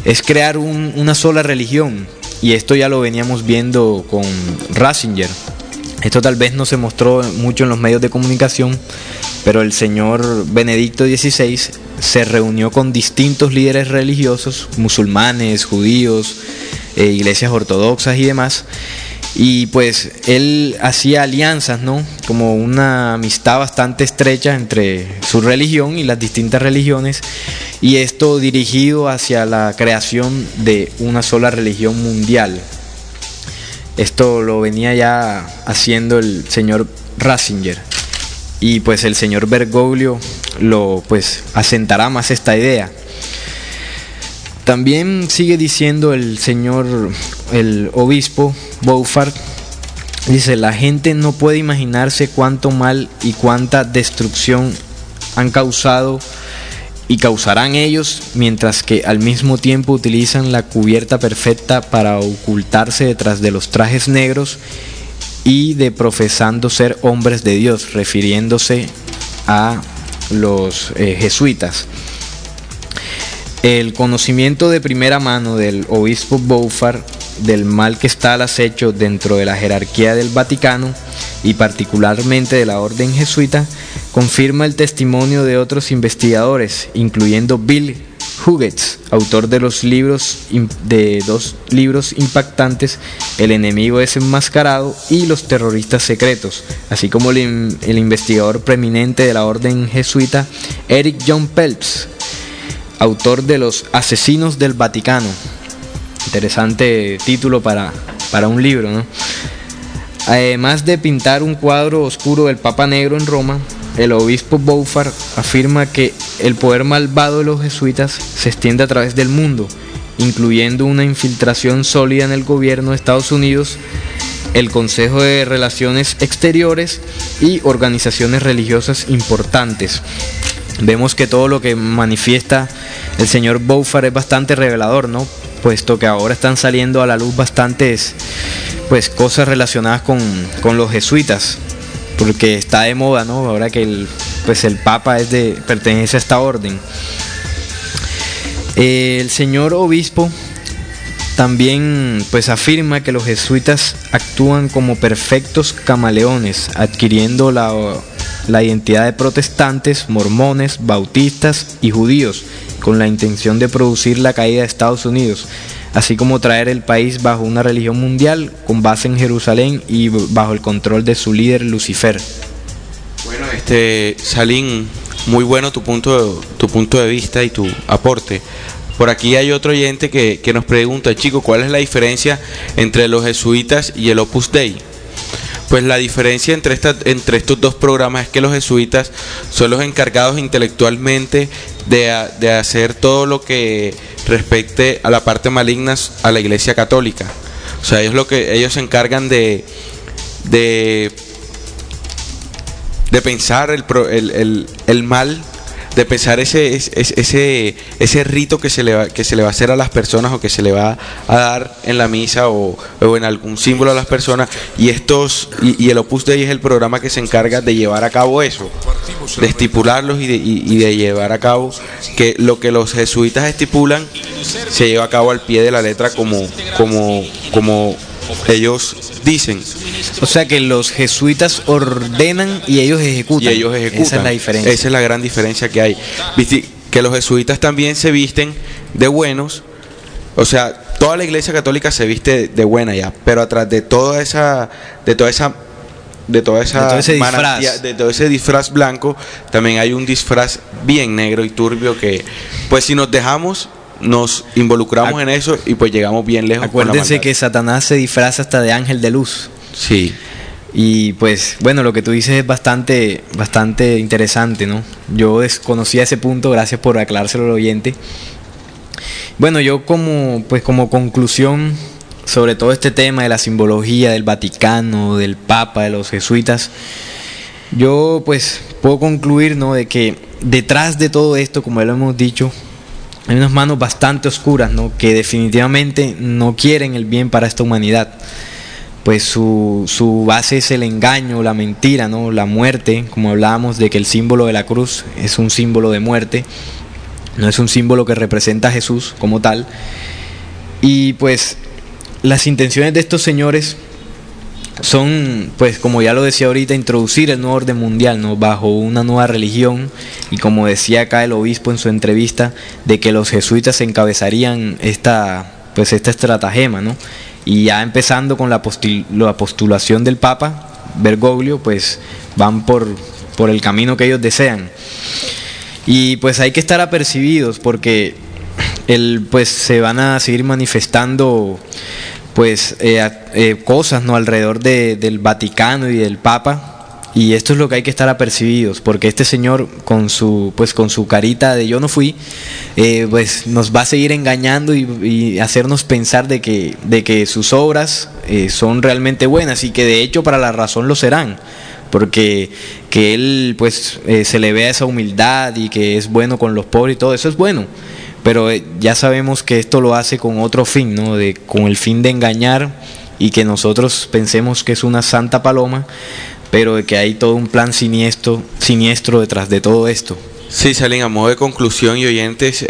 es crear una sola religión, y esto ya lo veníamos viendo con Ratzinger. Esto tal vez no se mostró mucho en los medios de comunicación, pero el señor Benedicto XVI se reunió con distintos líderes religiosos, musulmanes, judíos, iglesias ortodoxas y demás, y pues él hacía alianzas, ¿no?, como una amistad bastante estrecha entre su religión y las distintas religiones, y esto dirigido hacia la creación de una sola religión mundial. Esto lo venía ya haciendo el señor Ratzinger, y pues el señor Bergoglio lo asentará más esta idea. También sigue diciendo el obispo Beaufort, dice: la gente no puede imaginarse cuánto mal y cuánta destrucción han causado y causarán ellos, mientras que al mismo tiempo utilizan la cubierta perfecta para ocultarse detrás de los trajes negros y de profesando ser hombres de Dios, refiriéndose a los jesuitas. El conocimiento de primera mano del obispo Beaufort del mal que está al acecho dentro de la jerarquía del Vaticano y particularmente de la orden jesuita confirma el testimonio de otros investigadores, incluyendo Bill Hughes, autor de dos libros impactantes, El enemigo desenmascarado y Los terroristas secretos, así como el investigador preeminente de la orden jesuita Eric John Phelps, autor de Los asesinos del Vaticano. Interesante título para un libro, ¿no? Además de pintar un cuadro oscuro del Papa Negro en Roma, el obispo Beaufort afirma que el poder malvado de los jesuitas se extiende a través del mundo, incluyendo una infiltración sólida en el gobierno de Estados Unidos, el Consejo de Relaciones Exteriores y organizaciones religiosas importantes. Vemos que todo lo que manifiesta el señor Beaufort es bastante revelador, ¿no?, puesto que ahora están saliendo a la luz bastantes cosas relacionadas con los jesuitas, porque está de moda, ¿no?, ahora que el Papa pertenece a esta orden. El señor obispo también afirma que los jesuitas actúan como perfectos camaleones, adquiriendo la identidad de protestantes, mormones, bautistas y judíos, con la intención de producir la caída de Estados Unidos, así como traer el país bajo una religión mundial con base en Jerusalén y bajo el control de su líder Lucifer. Bueno, Salim, muy bueno tu punto de vista y tu aporte. Por aquí hay otro oyente que nos pregunta: chico, ¿cuál es la diferencia entre los jesuitas y el Opus Dei? Pues la diferencia entre estos dos programas es que los jesuitas son los encargados intelectualmente de hacer todo lo que respecte a la parte maligna a la Iglesia Católica. O sea, ellos se encargan de pensar el mal, de pensar ese rito que se le va a hacer a las personas, o que se le va a dar en la misa o en algún símbolo a las personas, y el Opus Dei es el programa que se encarga de llevar a cabo eso, de estipularlos y de llevar a cabo que lo que los jesuitas estipulan se lleva a cabo al pie de la letra como ellos dicen. O sea que los jesuitas ordenan y ellos ejecutan. Esa es la diferencia. Esa es la gran diferencia que hay. ¿Viste? Que los jesuitas también se visten de buenos. O sea, toda la Iglesia Católica se viste de buena ya, pero atrás de todo ese disfraz blanco también hay un disfraz bien negro y turbio que, pues, si nos dejamos nos involucramos en eso y pues llegamos bien lejos. Acuérdense que Satanás se disfraza hasta de ángel de luz. Sí. Y pues bueno, lo que tú dices es bastante interesante, ¿no? Yo desconocía ese punto, gracias por aclarárselo al oyente. Bueno, yo como conclusión sobre todo este tema de la simbología del Vaticano, del Papa, de los jesuitas, yo pues puedo concluir, ¿no?, de que detrás de todo esto, como ya lo hemos dicho, hay unas manos bastante oscuras, ¿no?, que definitivamente no quieren el bien para esta humanidad. Pues su base es el engaño, la mentira, ¿no?, la muerte, como hablábamos de que el símbolo de la cruz es un símbolo de muerte, no es un símbolo que representa a Jesús como tal. Y pues las intenciones de estos señores son, pues como ya lo decía ahorita, introducir el nuevo orden mundial, ¿no?, bajo una nueva religión, y como decía acá el obispo en su entrevista, de que los jesuitas encabezarían esta estratagema, ¿no? Y ya empezando con la postulación del Papa Bergoglio, pues van por el camino que ellos desean. Y pues hay que estar apercibidos, porque pues se van a seguir manifestando pues cosas, ¿no?, alrededor del Vaticano y del Papa. Y esto es lo que hay que estar apercibidos, porque este señor con su carita de yo no fui, pues nos va a seguir engañando y hacernos pensar de que sus obras son realmente buenas, y que de hecho para la razón lo serán, porque que él pues se le vea esa humildad y que es bueno con los pobres y todo eso es bueno. Pero ya sabemos que esto lo hace con otro fin, ¿no?, con el fin de engañar, y que nosotros pensemos que es una santa paloma, pero de que hay todo un plan siniestro detrás de todo esto. Sí, Salim, a modo de conclusión y oyentes,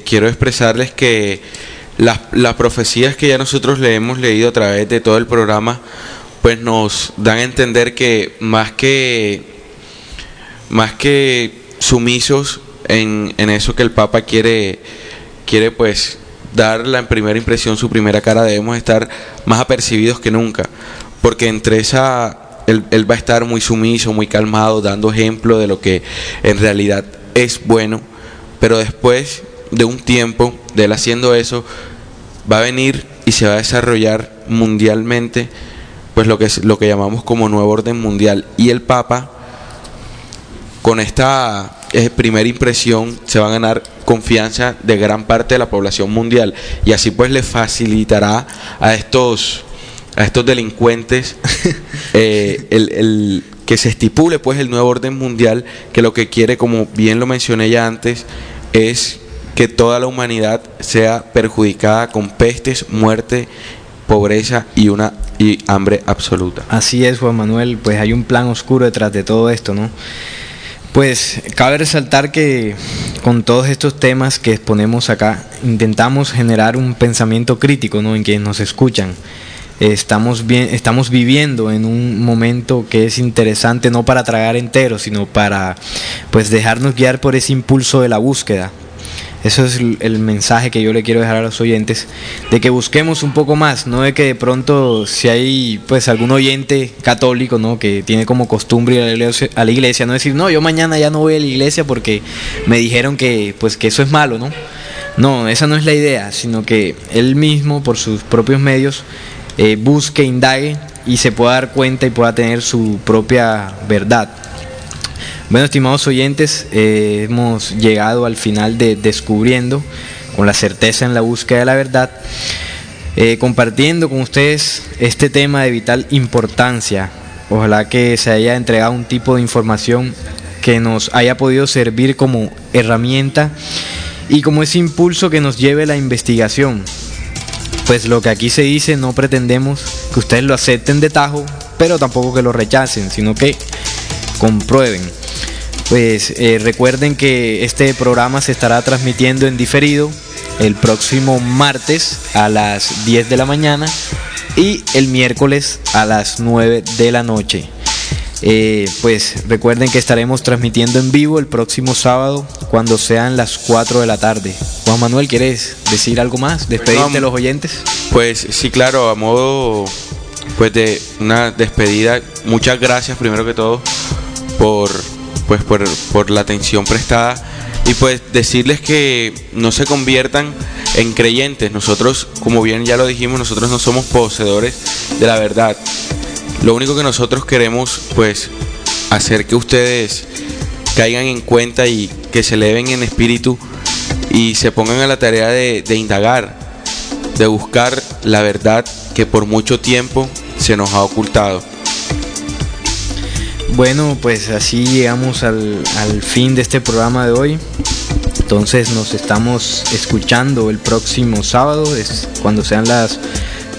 quiero expresarles que las profecías que ya nosotros le hemos leído a través de todo el programa, pues nos dan a entender que más que sumisos en eso que el Papa quiere pues dar la primera impresión, su primera cara, debemos estar más apercibidos que nunca, porque entre él va a estar muy sumiso, muy calmado, dando ejemplo de lo que en realidad es bueno, pero después de un tiempo de él haciendo eso, va a venir y se va a desarrollar mundialmente pues lo que llamamos como nuevo orden mundial, y el Papa con esta primera impresión se va a ganar confianza de gran parte de la población mundial, y así pues le facilitará a estos delincuentes el que se estipule pues el nuevo orden mundial, que lo que quiere, como bien lo mencioné ya antes, es que toda la humanidad sea perjudicada con pestes, muerte, pobreza y hambre absoluta. Así es, Juan Manuel, pues hay un plan oscuro detrás de todo esto, ¿no? Pues cabe resaltar que con todos estos temas que exponemos acá, intentamos generar un pensamiento crítico, ¿no?, en quienes nos escuchan. Estamos viviendo en un momento que es interesante, no para tragar entero, sino para pues dejarnos guiar por ese impulso de la búsqueda. Eso es el mensaje que yo le quiero dejar a los oyentes, de que busquemos un poco más, no de que de pronto si hay pues algún oyente católico, ¿no?, que tiene como costumbre ir a la iglesia, no decir, no, yo mañana ya no voy a la iglesia porque me dijeron que eso es malo, ¿no? No, esa no es la idea, sino que él mismo por sus propios medios busque, indague y se pueda dar cuenta y pueda tener su propia verdad. Bueno, estimados oyentes, hemos llegado al final de Descubriendo, con la certeza en la búsqueda de la verdad, compartiendo con ustedes este tema de vital importancia. Ojalá que se haya entregado un tipo de información que nos haya podido servir como herramienta y como ese impulso que nos lleve a la investigación. Pues lo que aquí se dice, no pretendemos que ustedes lo acepten de tajo, pero tampoco que lo rechacen, sino que comprueben. Pues recuerden que este programa se estará transmitiendo en diferido el próximo martes a las 10 de la mañana y el miércoles a las 9 de la noche. Pues recuerden que estaremos transmitiendo en vivo el próximo sábado cuando sean las 4 de la tarde. Juan Manuel, ¿quieres decir algo más? ¿Despedirte de los oyentes? Pues sí, claro, a modo pues de una despedida, muchas gracias primero que todo por la atención prestada, Y pues decirles que no se conviertan en creyentes. Nosotros, como bien ya lo dijimos, nosotros no somos poseedores de la verdad. Lo único que nosotros queremos, pues, hacer que ustedes caigan en cuenta y que se eleven en espíritu y se pongan a la tarea de indagar, de buscar la verdad que por mucho tiempo se nos ha ocultado. Bueno, pues así llegamos al fin de este programa de hoy. Entonces nos estamos escuchando el próximo sábado, es cuando sean las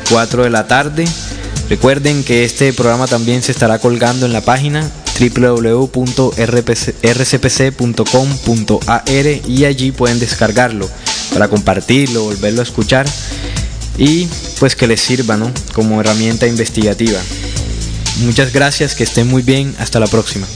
4 de la tarde. Recuerden que este programa también se estará colgando en la página www.rcpc.com.ar y allí pueden descargarlo para compartirlo, volverlo a escuchar y pues que les sirva, ¿no?, como herramienta investigativa. Muchas gracias, que estén muy bien, hasta la próxima.